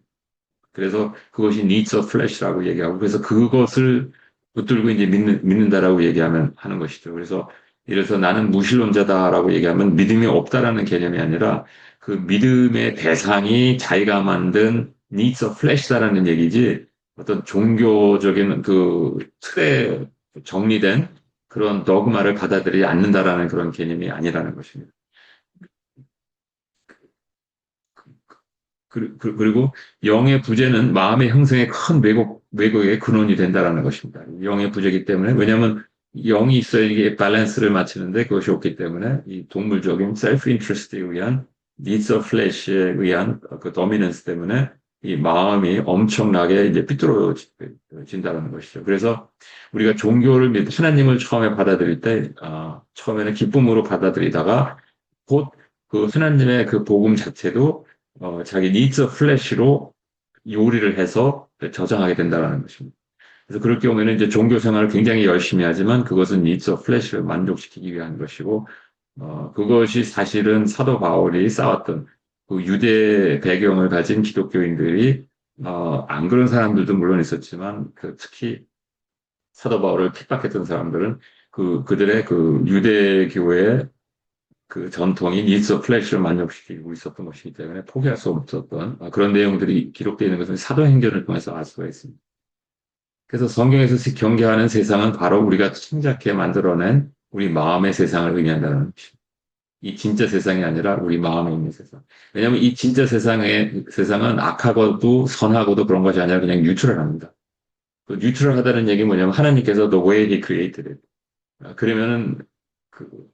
그래서 그것이 needs of flesh라고 얘기하고 그래서 그것을 붙들고 이제 믿는다라고 얘기하면 하는 것이죠. 그래서 이래서 나는 무신론자다라고 얘기하면 믿음이 없다라는 개념이 아니라 그 믿음의 대상이 자기가 만든 needs of flesh다라는 얘기지 어떤 종교적인 그 틀에 정리된 그런 dogma를 받아들이지 않는다라는 그런 개념이 아니라는 것입니다. 그리고 영의 부재는 마음의 형성에 큰 왜곡의 근원이 된다는 것입니다. 영의 부재이기 때문에 왜냐하면 영이 있어야 이게 밸런스를 맞추는데 그것이 없기 때문에 이 동물적인 셀프 인트레스트에 의한 needs of flesh에 의한 그 도미넌스 때문에 이 마음이 엄청나게 이제 삐뚤어진다는 것이죠. 그래서 우리가 종교를 하나님을 처음에 받아들일 때, 처음에는 기쁨으로 받아들이다가 곧 그 하나님의 그 복음 자체도 자기 needs of flesh로 요리를 해서 저장하게 된다는 것입니다. 그래서 그럴 경우에는 이제 종교 생활을 굉장히 열심히 하지만 그것은 needs of flesh를 만족시키기 위한 것이고, 그것이 사실은 사도 바울이 쌓았던 그 유대 배경을 가진 기독교인들이, 안 그런 사람들도 물론 있었지만, 그 특히 사도 바울을 핍박했던 사람들은 그들의 그 유대교의 그 전통이 needs of flesh를 만족시키고 있었던 것이기 때문에 포기할 수 없었던 그런 내용들이 기록되어 있는 것은 사도행전을 통해서 알 수가 있습니다. 그래서 성경에서 경계하는 세상은 바로 우리가 창작해 만들어낸 우리 마음의 세상을 의미한다는 것입니다. 이 진짜 세상이 아니라 우리 마음에 있는 세상. 왜냐하면 이 진짜 세상은 악하고도 선하고도 그런 것이 아니라 그냥 뉴트럴합니다. 그 뉴트럴하다는 얘기는 뭐냐면 하나님께서 the way he created it. 그러면은 그,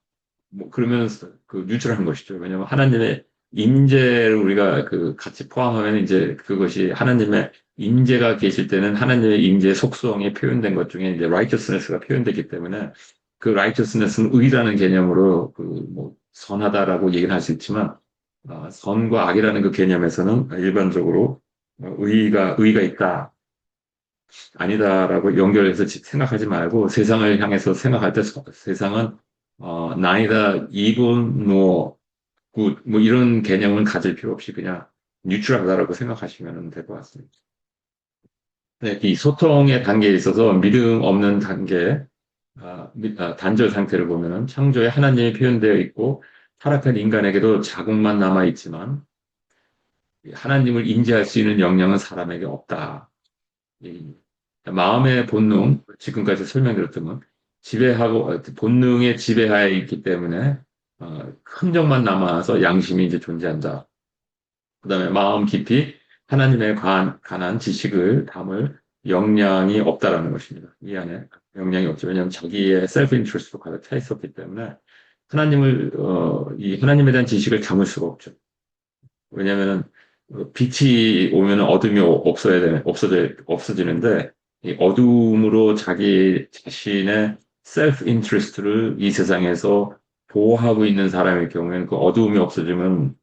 그러면 그 뉴트럴한 것이죠. 왜냐하면 하나님의 임재를 우리가 그 같이 포함하면 이제 그것이 하나님의 임재가 계실 때는 하나님의 임재의 속성이 표현된 것 중에 이제 righteousness가 표현되기 때문에 그 righteousness는 의라는 개념으로 그 뭐 선하다라고 얘기를 할 수 있지만, 선과 악이라는 그 개념에서는 일반적으로 의가 있다, 아니다라고 연결해서 생각하지 말고 세상을 향해서 생각할 때 세상은 neither evil nor good 뭐 이런 개념을 가질 필요 없이 그냥 뉴트럴하다라고 생각하시면 될 것 같습니다. 네, 이 소통의 단계에 있어서 믿음 없는 단계, 단절 상태를 보면은 창조에 하나님이 표현되어 있고 타락한 인간에게도 자국만 남아 있지만 하나님을 인지할 수 있는 역량은 사람에게 없다. 얘기입니다. 마음의 본능, 지금까지 설명드렸던 건 지배하고 본능의 지배하에 있기 때문에 흔적만 남아서 양심이 이제 존재한다. 그다음에 마음 깊이 하나님에 관한 지식을 담을 역량이 없다라는 것입니다. 이 안에 역량이 없죠. 왜냐하면 자기의 셀프 인트레스트로 가득 차 있었기 때문에 이 하나님에 대한 지식을 담을 수가 없죠. 왜냐하면 빛이 오면 어둠이 없어지는데 이 어둠으로 자기 자신의 셀프 인트레스트를 이 세상에서 보호하고 있는 사람의 경우에는 그 어두움이 없어지면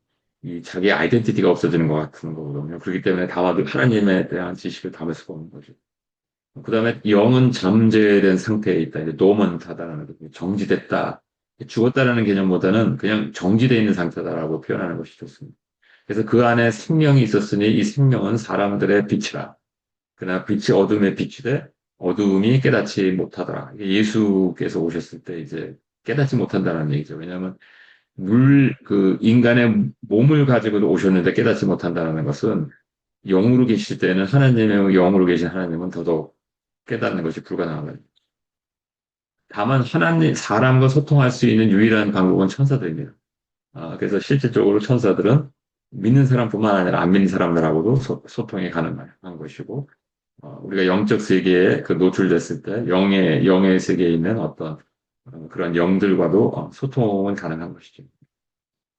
이 자기 아이덴티티가 없어지는 것 같은 거거든요. 그렇기 때문에 담아도 하나님에 대한 지식을 담을 수가 없는 거죠. 그 다음에 영은 잠재된 상태에 있다. 이제 노먼트하다라는 거죠. 정지됐다. 죽었다라는 개념보다는 그냥 정지되어 있는 상태다라고 표현하는 것이 좋습니다. 그래서 그 안에 생명이 있었으니 이 생명은 사람들의 빛이라. 그러나 빛이 어둠에 비추되 어두움이 깨닫지 못하더라. 예수께서 오셨을 때 이제 깨닫지 못한다는 얘기죠. 왜냐하면 인간의 몸을 가지고 오셨는데 깨닫지 못한다는 것은 영으로 계실 때는 하나님의 영으로 계신 하나님은 더더욱 깨닫는 것이 불가능한 거예요. 다만 사람과 소통할 수 있는 유일한 방법은 천사들입니다. 그래서 실질적으로 천사들은 믿는 사람뿐만 아니라 안 믿는 사람들하고도 소통이 가능한 것이고, 우리가 영적 세계에 노출됐을 때 영의 세계에 있는 어떤 그런 영들과도 소통은 가능한 것이죠.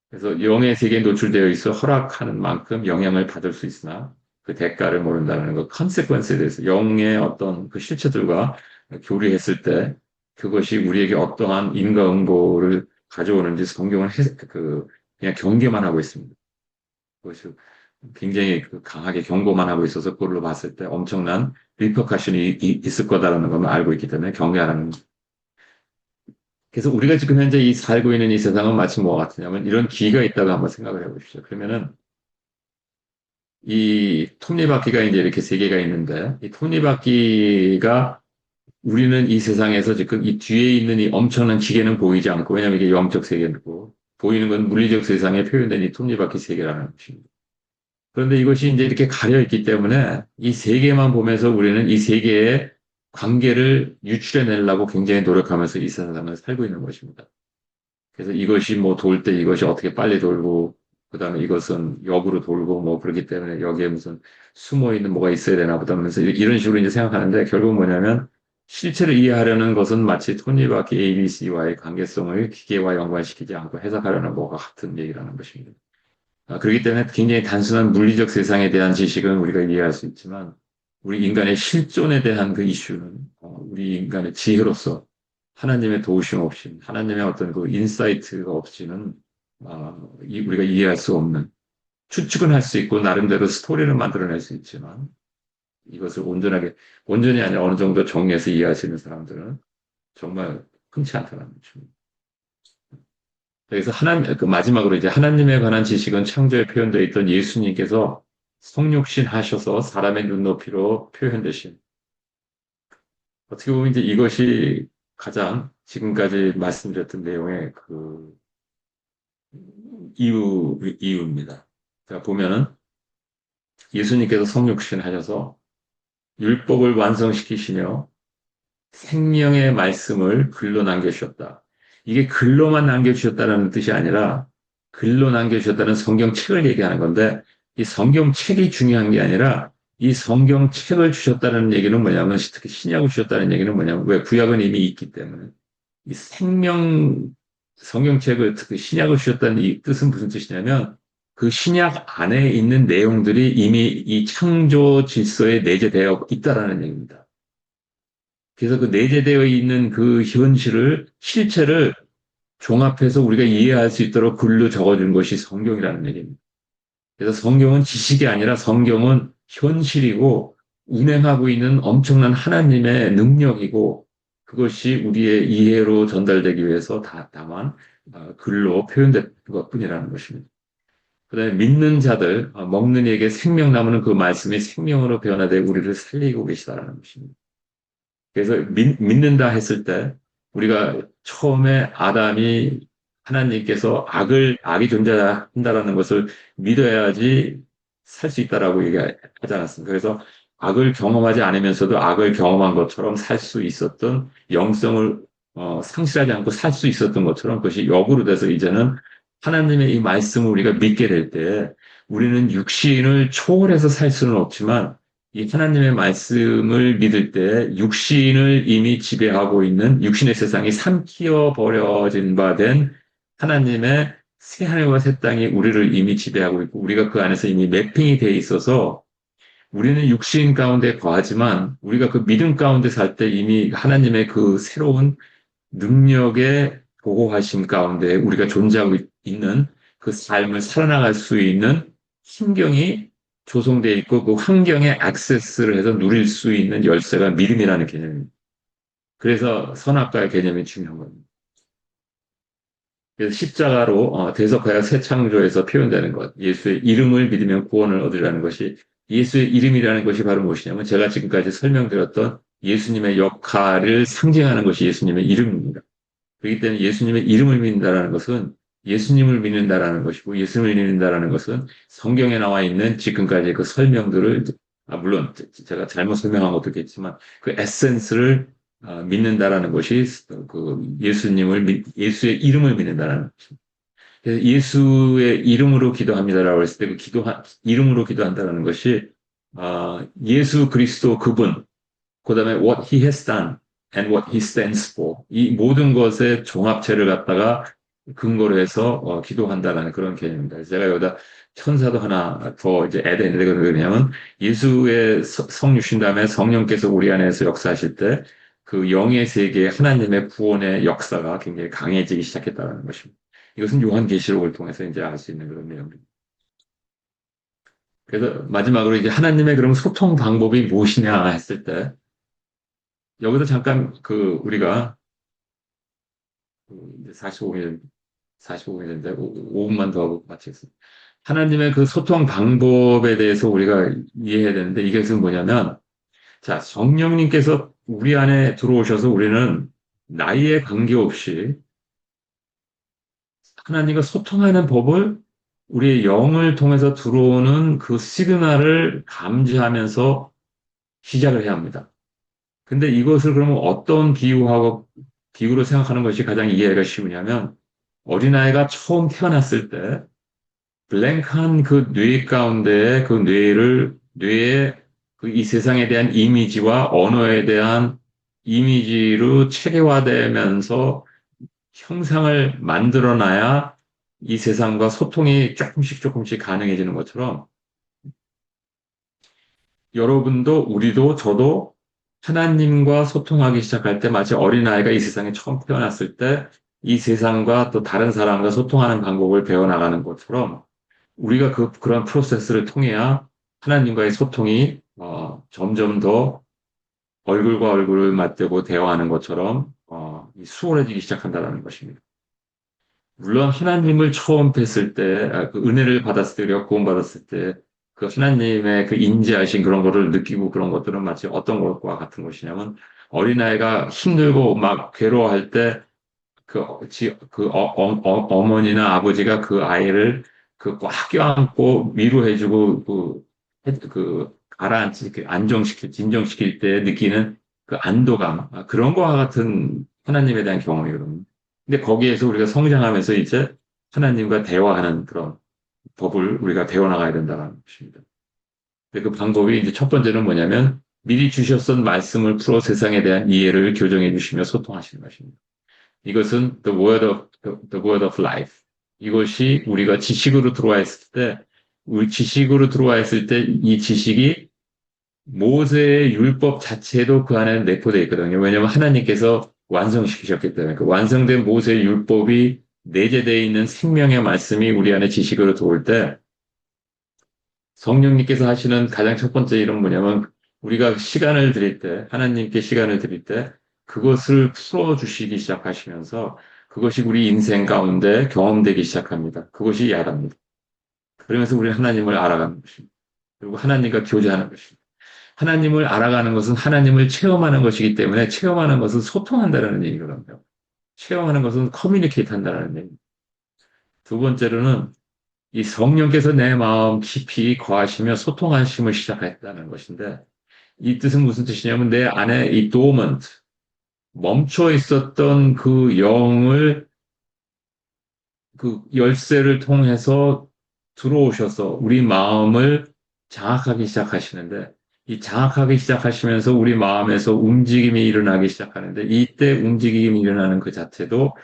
그래서 영의 세계에 노출되어 있어 허락하는 만큼 영향을 받을 수 있으나 그 대가를 모른다는 것, 컨세퀀스에 대해서 영의 어떤 그 실체들과 교류했을 때 그것이 우리에게 어떠한 인과응보를 가져오는지 성경은 그냥 경계만 하고 있습니다. 그것이 굉장히 강하게 경고만 하고 있어서 그걸로 봤을 때 엄청난 리퍼커션이 있을 거다라는 걸 알고 있기 때문에 경계하라는 거죠. 그래서 우리가 지금 현재 살고 있는 이 세상은 마치 뭐가 같으냐면 이런 기가 있다고 한번 생각을 해보십시오. 그러면은 이 톱니바퀴가 이제 이렇게 세 개가 있는데 이 톱니바퀴가 우리는 이 세상에서 지금 이 뒤에 있는 이 엄청난 기계는 보이지 않고 왜냐하면 이게 영적 세계고 보이는 건 물리적 세상에 표현된 이 톱니바퀴 세계라는 것입니다. 그런데 이것이 이제 이렇게 가려 있기 때문에 이 세계만 보면서 우리는 이 세계의 관계를 유출해내려고 굉장히 노력하면서 이 세상을 살고 있는 것입니다. 그래서 이것이 뭐 돌 때 이것이 어떻게 빨리 돌고, 그 다음에 이것은 역으로 돌고 뭐 그렇기 때문에 여기에 무슨 숨어 있는 뭐가 있어야 되나 보다 하면서 이런 식으로 이제 생각하는데 결국 뭐냐면 실체를 이해하려는 것은 마치 톱니바퀴 ABC와의 관계성을 기계와 연관시키지 않고 해석하려는 것과 같은 얘기라는 것입니다. 그렇기 때문에 굉장히 단순한 물리적 세상에 대한 지식은 우리가 이해할 수 있지만 우리 인간의 실존에 대한 그 이슈는 우리 인간의 지혜로서 하나님의 도우심 없이 하나님의 어떤 그 인사이트가 없이는 우리가 이해할 수 없는 추측은 할 수 있고 나름대로 스토리를 만들어낼 수 있지만 이것을 온전히 아니라 어느 정도 정리해서 이해할 수 있는 사람들은 정말 흔치 않다는 거죠. 그래서 그 마지막으로 이제 하나님에 관한 지식은 창조에 표현되어 있던 예수님께서 성육신 하셔서 사람의 눈높이로 표현되신 어떻게 보면 이제 이것이 가장 지금까지 말씀드렸던 내용의 그 이유입니다. 자, 보면은 예수님께서 성육신 하셔서 율법을 완성시키시며 생명의 말씀을 글로 남겨주셨다. 이게 글로만 남겨주셨다는 뜻이 아니라 글로 남겨주셨다는 성경책을 얘기하는 건데 이 성경책이 중요한 게 아니라 이 성경책을 주셨다는 얘기는 뭐냐면 특히 신약을 주셨다는 얘기는 뭐냐면 왜 구약은 이미 있기 때문에 이 성경책을 특히 신약을 주셨다는 이 뜻은 무슨 뜻이냐면 그 신약 안에 있는 내용들이 이미 이 창조 질서에 내재되어 있다라는 얘기입니다. 그래서 그 내재되어 있는 그 실체를 종합해서 우리가 이해할 수 있도록 글로 적어준 것이 성경이라는 얘기입니다. 그래서 성경은 지식이 아니라 성경은 현실이고 운행하고 있는 엄청난 하나님의 능력이고 그것이 우리의 이해로 전달되기 위해서 다만 글로 표현된 것뿐이라는 것입니다. 그다음에 믿는 자들, 먹는 이에게 생명 나무는 그 말씀이 생명으로 변화되어 우리를 살리고 계시다라는 것입니다. 그래서 믿는다 했을 때 우리가 처음에 아담이 하나님께서 악이 존재한다라는 것을 믿어야지 살 수 있다라고 얘기하지 않았습니까? 그래서 악을 경험하지 않으면서도 악을 경험한 것처럼 살 수 있었던 영성을 상실하지 않고 살 수 있었던 것처럼 그것이 역으로 돼서 이제는 하나님의 이 말씀을 우리가 믿게 될 때 우리는 육신을 초월해서 살 수는 없지만 이 하나님의 말씀을 믿을 때 육신을 이미 지배하고 있는 육신의 세상이 삼키어 버려진 바 된 하나님의 새 하늘과 새 땅이 우리를 이미 지배하고 있고 우리가 그 안에서 이미 매핑이 돼 있어서 우리는 육신 가운데 거하지만 우리가 그 믿음 가운데 살 때 이미 하나님의 그 새로운 능력의 보호하심 가운데 우리가 존재하고 있는 그 삶을 살아나갈 수 있는 환경이 조성되어 있고 그 환경에 액세스를 해서 누릴 수 있는 열쇠가 믿음이라는 개념입니다. 그래서 선악과의 개념이 중요한 겁니다. 그래서 십자가로 대속하여 새 창조에서 표현되는 것, 예수의 이름을 믿으면 구원을 얻으라는 것이 예수의 이름이라는 것이 바로 무엇이냐면 제가 지금까지 설명드렸던 예수님의 역할을 상징하는 것이 예수님의 이름입니다. 그렇기 때문에 예수님의 이름을 믿는다라는 것은 예수님을 믿는다라는 것이고 예수님을 믿는다라는 것은 성경에 나와 있는 지금까지 그 설명들을 물론 제가 잘못 설명한 것도 있겠지만 그 에센스를 믿는다라는 것이 그 예수의 이름을 믿는다라는 것입니다. 그래서 예수의 이름으로 기도합니다라고 했을 때 그 이름으로 기도한다라는 것이 예수 그리스도 그분 그다음에 what he has done and what he stands for 이 모든 것의 종합체를 갖다가 근거로 해서 기도한다라는 그런 개념입니다. 제가 여기다 천사도 하나 더 이제 애드했는데 그건 왜냐하면 예수의 성육신 다음에 성령께서 우리 안에서 역사하실 때 그 영의 세계에 하나님의 구원의 역사가 굉장히 강해지기 시작했다는 것입니다. 이것은 요한계시록을 통해서 이제 알 수 있는 그런 내용입니다. 그래서 마지막으로 이제 하나님의 그럼 소통 방법이 무엇이냐 했을 때 여기서 잠깐 우리가 이제 45분 됐는데 5분만 더 하고 마치겠습니다. 하나님의 그 소통 방법에 대해서 우리가 이해해야 되는데 이것은 뭐냐면 자, 성령님께서 우리 안에 들어오셔서 우리는 나이에 관계없이 하나님과 소통하는 법을 우리의 영을 통해서 들어오는 그 시그널을 감지하면서 시작을 해야 합니다. 근데 이것을 그러면 어떤 비유로 생각하는 것이 가장 이해가 쉬우냐면 어린아이가 처음 태어났을 때 블랭크한 그 뇌 가운데에 그 뇌에 그 이 세상에 대한 이미지와 언어에 대한 이미지로 체계화되면서 형상을 만들어놔야 이 세상과 소통이 조금씩 조금씩 가능해지는 것처럼 여러분도 우리도 저도 하나님과 소통하기 시작할 때 마치 어린아이가 이 세상에 처음 태어났을 때 이 세상과 또 다른 사람과 소통하는 방법을 배워나가는 것처럼 우리가 그런 프로세스를 통해야 하나님과의 소통이 점점 더 얼굴과 얼굴을 맞대고 대화하는 것처럼 수월해지기 시작한다는 것입니다. 물론 하나님을 처음 뵀을 때, 그 은혜를 받았을 때, 우리가 구원받았을 때, 그 하나님의 그 인지하신 그런 거를 느끼고 그런 것들은 마치 어떤 것과 같은 것이냐면 어린아이가 힘들고 막 괴로워할 때 어머니나 아버지가 그 아이를 그 꽉 껴안고 위로해주고 가라앉히, 진정시킬 때 느끼는 그 안도감, 그런 거와 같은 하나님에 대한 경험이거든요. 근데 거기에서 우리가 성장하면서 이제 하나님과 대화하는 그런 법을 우리가 배워나가야 된다는 것입니다. 근데 그 방법이 이제 첫 번째는 뭐냐면 미리 주셨던 말씀을 풀어 세상에 대한 이해를 교정해 주시며 소통하시는 것입니다. 이것은 the word of life. 이것이 우리가 지식으로 들어와 있을 때, 우리 지식으로 들어와 있을 때 이 지식이 모세의 율법 자체도 그 안에 내포되어 있거든요. 왜냐하면 하나님께서 완성시키셨기 때문에 그 완성된 모세의 율법이 내재되어 있는 생명의 말씀이 우리 안에 지식으로 들어올 때 성령님께서 하시는 가장 첫 번째 일은 뭐냐면 우리가 시간을 드릴 때, 하나님께 시간을 드릴 때 그것을 풀어주시기 시작하시면서 그것이 우리 인생 가운데 경험되기 시작합니다. 그것이 야답니다. 그러면서 우리는 하나님을 알아가는 것입니다. 그리고 하나님과 교제하는 것입니다. 하나님을 알아가는 것은 하나님을 체험하는 것이기 때문에 체험하는 것은 소통한다는 얘기거든요. 체험하는 것은 커뮤니케이트 한다는 얘기입니다. 두 번째로는 이 성령께서 내 마음 깊이 거하시며 소통하심을 시작했다는 것인데 이 뜻은 무슨 뜻이냐면 내 안에 이 dormant, 멈춰 있었던 그 영을 그 열쇠를 통해서 들어오셔서 우리 마음을 장악하기 시작하시는데 이 장악하기 시작하시면서 우리 마음에서 움직임이 일어나기 시작하는데 이때 움직임이 일어나는 그 자체도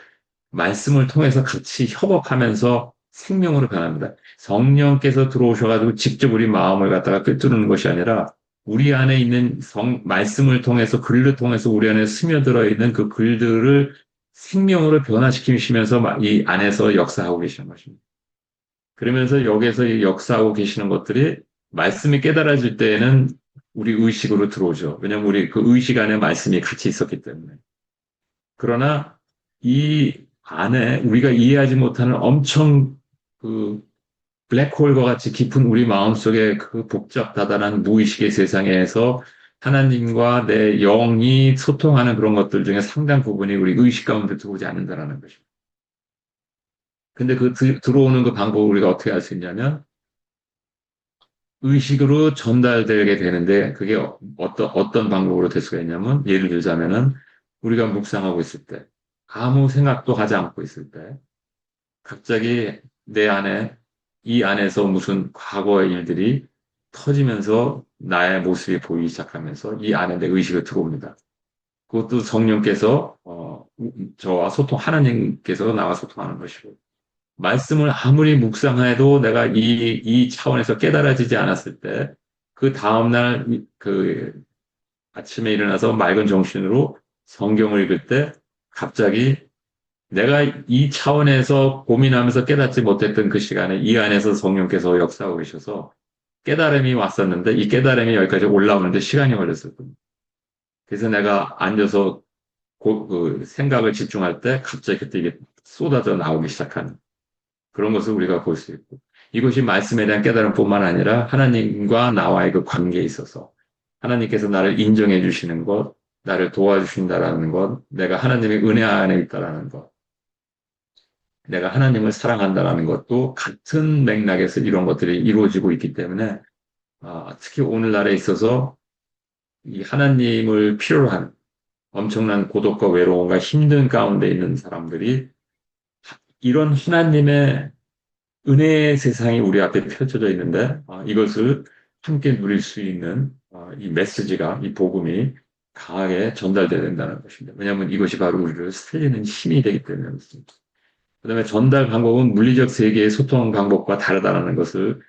말씀을 통해서 같이 협업하면서 생명으로 변합니다. 성령께서 들어오셔가지고 직접 우리 마음을 갖다가 꿰뚫는 것이 아니라 우리 안에 있는 말씀을 통해서 글을 통해서 우리 안에 스며들어 있는 그 글들을 생명으로 변화시키시면서 이 안에서 역사하고 계시는 것입니다. 그러면서 여기에서 이 역사하고 계시는 것들이 말씀이 깨달아질 때에는 우리 의식으로 들어오죠. 왜냐하면 우리 그 의식 안에 말씀이 같이 있었기 때문에. 그러나 이 안에 우리가 이해하지 못하는 엄청 그 블랙홀과 같이 깊은 우리 마음속에 그 복잡다단한 무의식의 세상에서 하나님과 내 영이 소통하는 그런 것들 중에 상당 부분이 우리 의식 가운데 들어오지 않는다라는 것입니다. 근데 그 들어오는 그 방법을 우리가 어떻게 할 수 있냐면 의식으로 전달되게 되는데 그게 어떤 방법으로 될 수가 있냐면 예를 들자면은 우리가 묵상하고 있을 때 아무 생각도 하지 않고 있을 때 갑자기 내 안에 이 안에서 무슨 과거의 일들이 터지면서 나의 모습이 보이기 시작하면서 이 안에 내 의식을 들어옵니다. 그것도 성령께서 저와 하나님께서 나와 소통하는 것이고 말씀을 아무리 묵상해도 내가 이 차원에서 깨달아지지 않았을 때 그 다음날 그 아침에 일어나서 맑은 정신으로 성경을 읽을 때 갑자기 내가 이 차원에서 고민하면서 깨닫지 못했던 그 시간에 이 안에서 성령께서 역사하고 계셔서 깨달음이 왔었는데 이 깨달음이 여기까지 올라오는데 시간이 걸렸을 겁니다. 그래서 내가 앉아서 그 생각을 집중할 때 갑자기 그때 이게 쏟아져 나오기 시작하는 그런 것을 우리가 볼 수 있고 이것이 말씀에 대한 깨달음뿐만 아니라 하나님과 나와의 그 관계에 있어서 하나님께서 나를 인정해 주시는 것, 나를 도와주신다라는 것, 내가 하나님의 은혜 안에 있다라는 것, 내가 하나님을 사랑한다라는 것도 같은 맥락에서 이런 것들이 이루어지고 있기 때문에 특히 오늘날에 있어서 이 하나님을 필요로 하는 엄청난 고독과 외로움과 힘든 가운데 있는 사람들이 이런 하나님의 은혜의 세상이 우리 앞에 펼쳐져 있는데 이것을 함께 누릴 수 있는 이 메시지가 이 복음이 강하게 전달돼야 된다는 것입니다. 왜냐하면 이것이 바로 우리를 살리는 힘이 되기 때문에 그렇습니다. 그다음에 전달 방법은 물리적 세계의 소통 방법과 다르다는 것을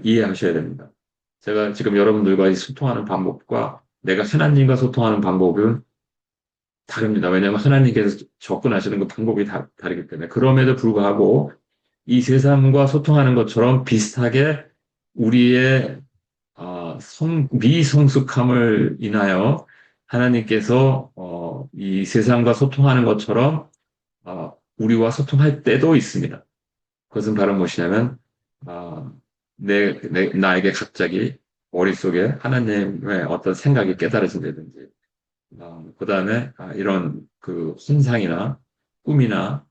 이해하셔야 됩니다. 제가 지금 여러분들과 소통하는 방법과 내가 하나님과 소통하는 방법은 다릅니다. 왜냐하면 하나님께서 접근하시는 그 방법이 다르기 때문에. 그럼에도 불구하고 이 세상과 소통하는 것처럼 비슷하게 우리의 미성숙함을 인하여 하나님께서 이 세상과 소통하는 것처럼 우리와 소통할 때도 있습니다. 그것은 바로 무엇이냐면 어, 나에게 갑자기 머릿속에 하나님의 어떤 생각이 깨달아진다든지 그 다음에 이런 그 환상이나 꿈이나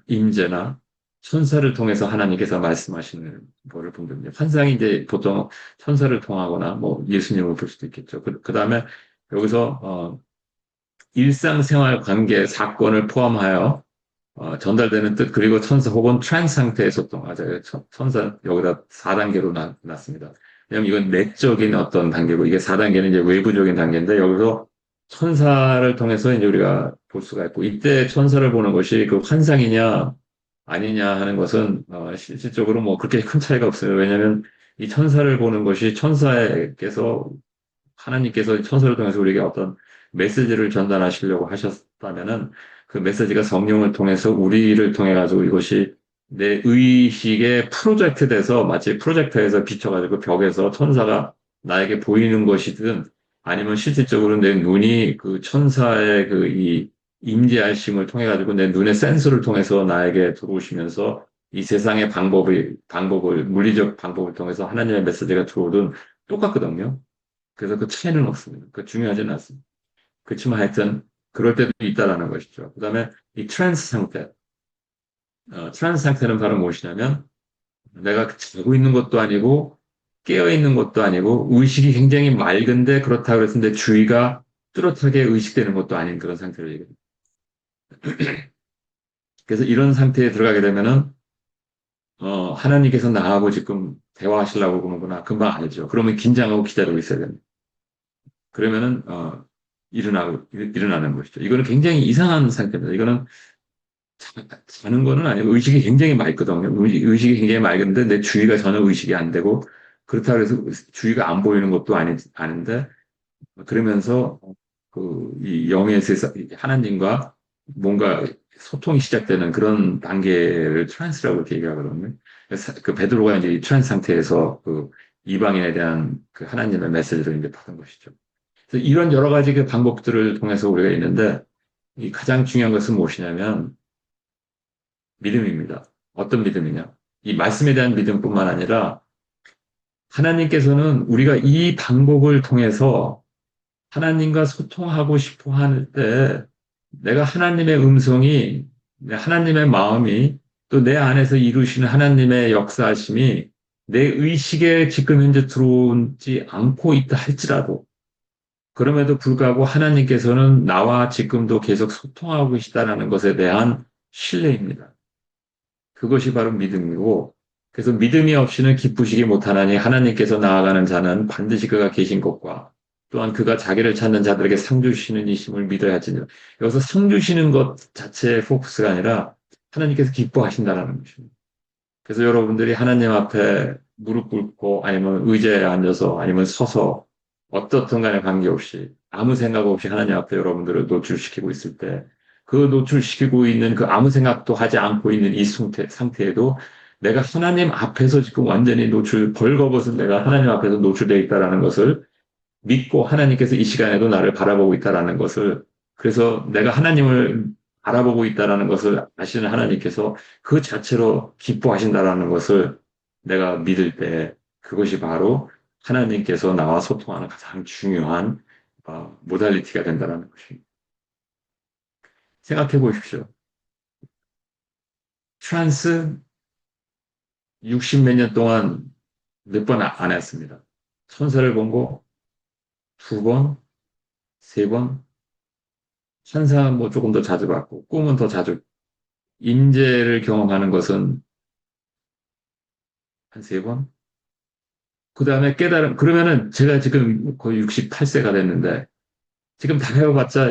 임재나 천사를 통해서 하나님께서 말씀하시는 거를 본 겁니다. 환상이 이제 보통 천사를 통하거나 뭐 예수님을 볼 수도 있겠죠. 그 다음에 여기서 일상생활 관계 사건을 포함하여 전달되는 뜻 그리고 천사 혹은 트랜스 상태의 소통 맞아요. 천사 여기다 4단계로 놨습니다. 왜냐면 이건 내적인 어떤 단계고 이게 4단계는 이제 외부적인 단계인데 여기서 천사를 통해서 이제 우리가 볼 수가 있고 이때 천사를 보는 것이 그 환상이냐 아니냐 하는 것은 실질적으로 뭐 그렇게 큰 차이가 없어요. 왜냐하면 이 천사를 보는 것이 천사께서 하나님께서 천사를 통해서 우리에게 어떤 메시지를 전달하시려고 하셨다면은 그 메시지가 성령을 통해서 우리를 통해 가지고 이것이 내 의식에 프로젝트 돼서 마치 프로젝터에서 비춰가지고 벽에서 천사가 나에게 보이는 것이든 아니면 실질적으로 내 눈이 그 천사의 그 이 임재하심을 통해 가지고 내 눈의 센서를 통해서 나에게 들어오시면서 이 세상의 방법을 물리적 방법을 통해서 하나님의 메시지가 들어오든 똑같거든요. 그래서 그 차이는 없습니다. 그 중요하지는 않습니다. 그렇지만 하여튼 그럴 때도 있다라는 것이죠. 그다음에 이 트랜스 상태. 트랜스 상태는 바로 무엇이냐면 내가 자고 있는 것도 아니고 깨어 있는 것도 아니고 의식이 굉장히 맑은데 그렇다고 해서 내 주의가 뚜렷하게 의식되는 것도 아닌 그런 상태를 얘기합니다. 그래서 이런 상태에 들어가게 되면은 하나님께서 나하고 지금 대화하시려고 그러는구나. 금방 알죠. 그러면 긴장하고 기다리고 있어야 됩니다. 그러면은 일어나는 것이죠. 이거는 굉장히 이상한 상태입니다. 이거는 자는 거는 아니고 의식이 굉장히 맑거든요. 의식이 굉장히 맑은데 내 주의가 전혀 의식이 안 되고 그렇다고 해서 주의가 안 보이는 것도 아닌데 그러면서 이 영의 세상 하나님과 뭔가 소통이 시작되는 그런 단계를 트랜스라고 이렇게 얘기하거든요. 그 베드로가 이제 이 트랜스 상태에서 그 이방인에 대한 그 하나님의 메시지를 이제 받은 것이죠. 그래서 이런 여러 가지 그 방법들을 통해서 우리가 있는데 이 가장 중요한 것은 무엇이냐면 믿음입니다. 어떤 믿음이냐? 이 말씀에 대한 믿음뿐만 아니라 하나님께서는 우리가 이 방법을 통해서 하나님과 소통하고 싶어 할 때 내가 하나님의 음성이 하나님의 마음이 또 내 안에서 이루시는 하나님의 역사하심이 내 의식에 지금 현재 들어오지 않고 있다 할지라도 그럼에도 불구하고 하나님께서는 나와 지금도 계속 소통하고 계시다는 것에 대한 신뢰입니다. 그것이 바로 믿음이고, 그래서 믿음이 없이는 기쁘시기 못하나니 하나님께서 나아가는 자는 반드시 그가 계신 것과 또한 그가 자기를 찾는 자들에게 상 주시는 이심을 믿어야지. 여기서 상 주시는 것 자체의 포커스가 아니라 하나님께서 기뻐하신다는 것입니다. 그래서 여러분들이 하나님 앞에 무릎 꿇고 아니면 의자에 앉아서 아니면 서서 어떻든 간에 관계없이 아무 생각 없이 하나님 앞에 여러분들을 노출시키고 있을 때 그 노출시키고 있는 그 아무 생각도 하지 않고 있는 이 상태에도 내가 하나님 앞에서 지금 완전히 벌거벗은 내가 하나님 앞에서 노출되어 있다는 것을 믿고 하나님께서 이 시간에도 나를 바라보고 있다는 것을 그래서 내가 하나님을 바라보고 있다는 것을 아시는 하나님께서 그 자체로 기뻐하신다는 것을 내가 믿을 때 그것이 바로 하나님께서 나와 소통하는 가장 중요한 모달리티가 된다는 것입니다. 생각해 보십시오. 트란스 60 몇 년 동안 몇 번 안 했습니다. 천사를 본 거 2번, 3번, 환사 뭐 조금 더 자주 봤고 꿈은 더 자주 임재를 경험하는 것은 한 3번. 그 다음에 깨달음 그러면은 제가 지금 거의 68세가 됐는데 지금 다 해봐봤자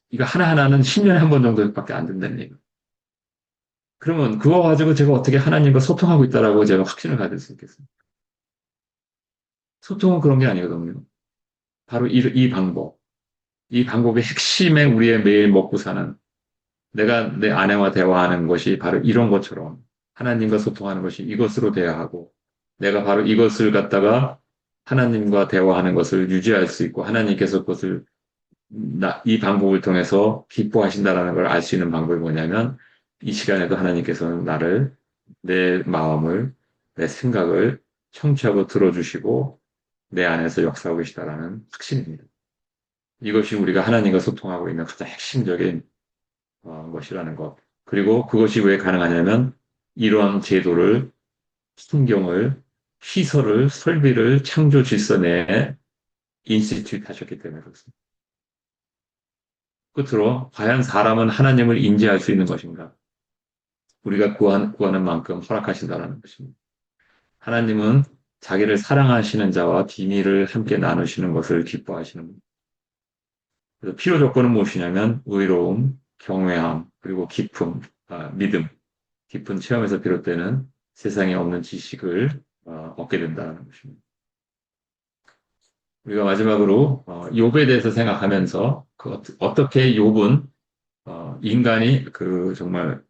이거 하나하나는 10년에 한 번 정도밖에 안 된다는 얘기. 그러면 그거 가지고 제가 어떻게 하나님과 소통하고 있다라고 제가 확신을 가질 수 있겠어요? 소통은 그런 게 아니거든요. 바로 이 방법. 이 방법의 핵심에 우리의 매일 먹고 사는 내가 내 아내와 대화하는 것이 바로 이런 것처럼 하나님과 소통하는 것이 이것으로 돼야 하고 내가 바로 이것을 갖다가 하나님과 대화하는 것을 유지할 수 있고 하나님께서 그것을 이 방법을 통해서 기뻐하신다라는 걸 알 수 있는 방법이 뭐냐면 이 시간에도 하나님께서는 나를 내 마음을 내 생각을 청취하고 들어주시고 내 안에서 역사하고 계시다라는 확신입니다. 이것이 우리가 하나님과 소통하고 있는 가장 핵심적인 것이라는 것. 그리고 그것이 왜 가능하냐면 이러한 제도를, 환경을, 시설을, 설비를 창조 질서 내에 인스티튜트 하셨기 때문에 그렇습니다. 끝으로 과연 사람은 하나님을 인지할 수 있는 것인가? 우리가 구하는 만큼 허락하신다는 것입니다. 하나님은 자기를 사랑하시는 자와 비밀을 함께 나누시는 것을 기뻐하시는 분. 그래서 필요 조건은 무엇이냐면 의로움, 경외함, 그리고 믿음, 깊은 체험에서 비롯되는 세상에 없는 지식을 얻게 된다는 것입니다. 우리가 마지막으로 욥에 대해서 생각하면서 어떻게 욥은 인간이 그 정말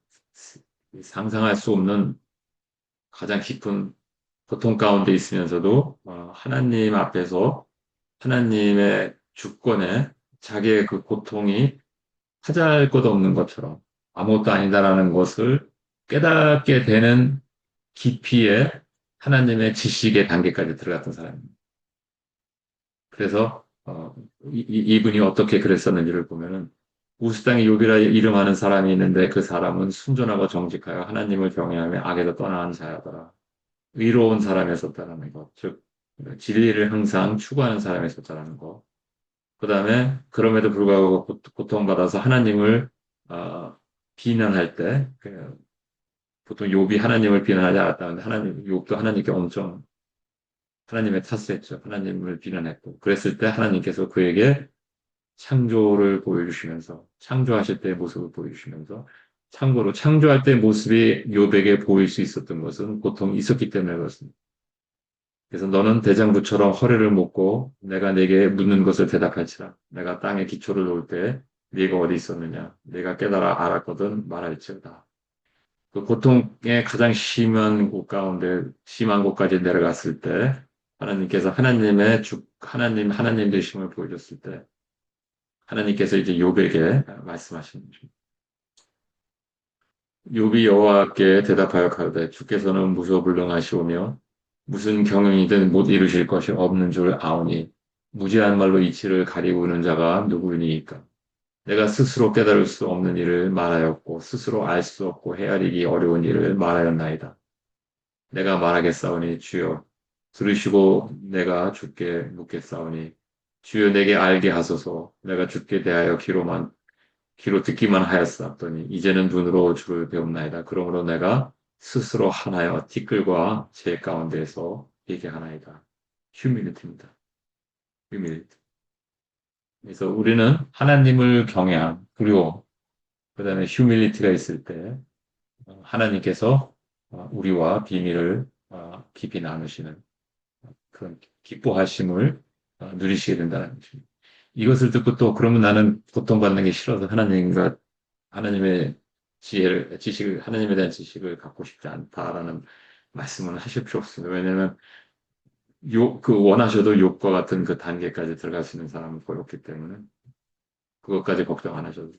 상상할 수 없는 가장 깊은 고통 가운데 있으면서도 하나님 앞에서 하나님의 주권에 자기의 그 고통이 하잘 것 없는 것처럼 아무것도 아니다라는 것을 깨닫게 되는 깊이의 하나님의 지식의 단계까지 들어갔던 사람입니다. 그래서 이분이 어떻게 그랬었는지를 보면은 우스 땅에 욥이라 이름하는 사람이 있는데 그 사람은 순전하고 정직하여 하나님을 경외하며 악에서 떠나는 자야더라. 의로운 사람이었었다는 것, 즉 진리를 항상 추구하는 사람이었었다는 것. 그 다음에 그럼에도 불구하고 고통받아서 하나님을 어, 비난할 때 보통 욥이 하나님을 비난하지 않았다는데 욥도 하나님께 엄청 하나님의 탓을 했죠. 하나님을 비난했고 그랬을 때 하나님께서 그에게 창조를 보여주시면서 창조하실 때의 모습을 보여주시면서 참고로 창조할 때의 모습이 욥에게 보일 수 있었던 것은 보통 있었기 때문에 그렇습니다. 그래서 너는 대장부처럼 허리를 묶고 내가 네게 묻는 것을 대답할지라. 내가 땅에 기초를 놓을 때 네가 어디 있었느냐. 내가 깨달아 알았거든 말할지어다. 그 고통의 가장 심한 곳 가운데 심한 곳까지 내려갔을 때 하나님께서 하나님 되심을 보여줬을 때 하나님께서 이제 욥에게 말씀하시는 거죠. 욥이 여호와께 대답하여 가로되 주께서는 무소불능하시오며 무슨 경영이든 못 이루실 것이 없는 줄 아오니 무지한 말로 이치를 가리우는 자가 누구이니까 내가 스스로 깨달을 수 없는 일을 말하였고 스스로 알 수 없고 헤아리기 어려운 일을 말하였나이다. 내가 말하겠사오니 주여 들으시고 내가 주께 묻겠사오니 주여 내게 알게 하소서. 내가 주께 대하여 귀로 듣기만 하였사더니 이제는 눈으로 주를 배움나이다. 그러므로 내가 스스로 하나여 티끌과 제 가운데에서 얘기하나이다. 휴밀리티입니다. 휴밀리티. 그래서 우리는 하나님을 경외함, 그리고 그 다음에 휴밀리티가 있을 때 하나님께서 우리와 비밀을 깊이 나누시는 그런 기뻐하심을 누리시게 된다는 것입니다. 이것을 듣고 또 그러면 나는 고통받는 게 싫어서 하나님의 하나님에 대한 지식을 갖고 싶지 않다라는 말씀을 하실 필요 없습니다. 왜냐하면 원하셔도 욕과 같은 그 단계까지 들어갈 수 있는 사람은 거의 없기 때문에 그것까지 걱정 안 하셔도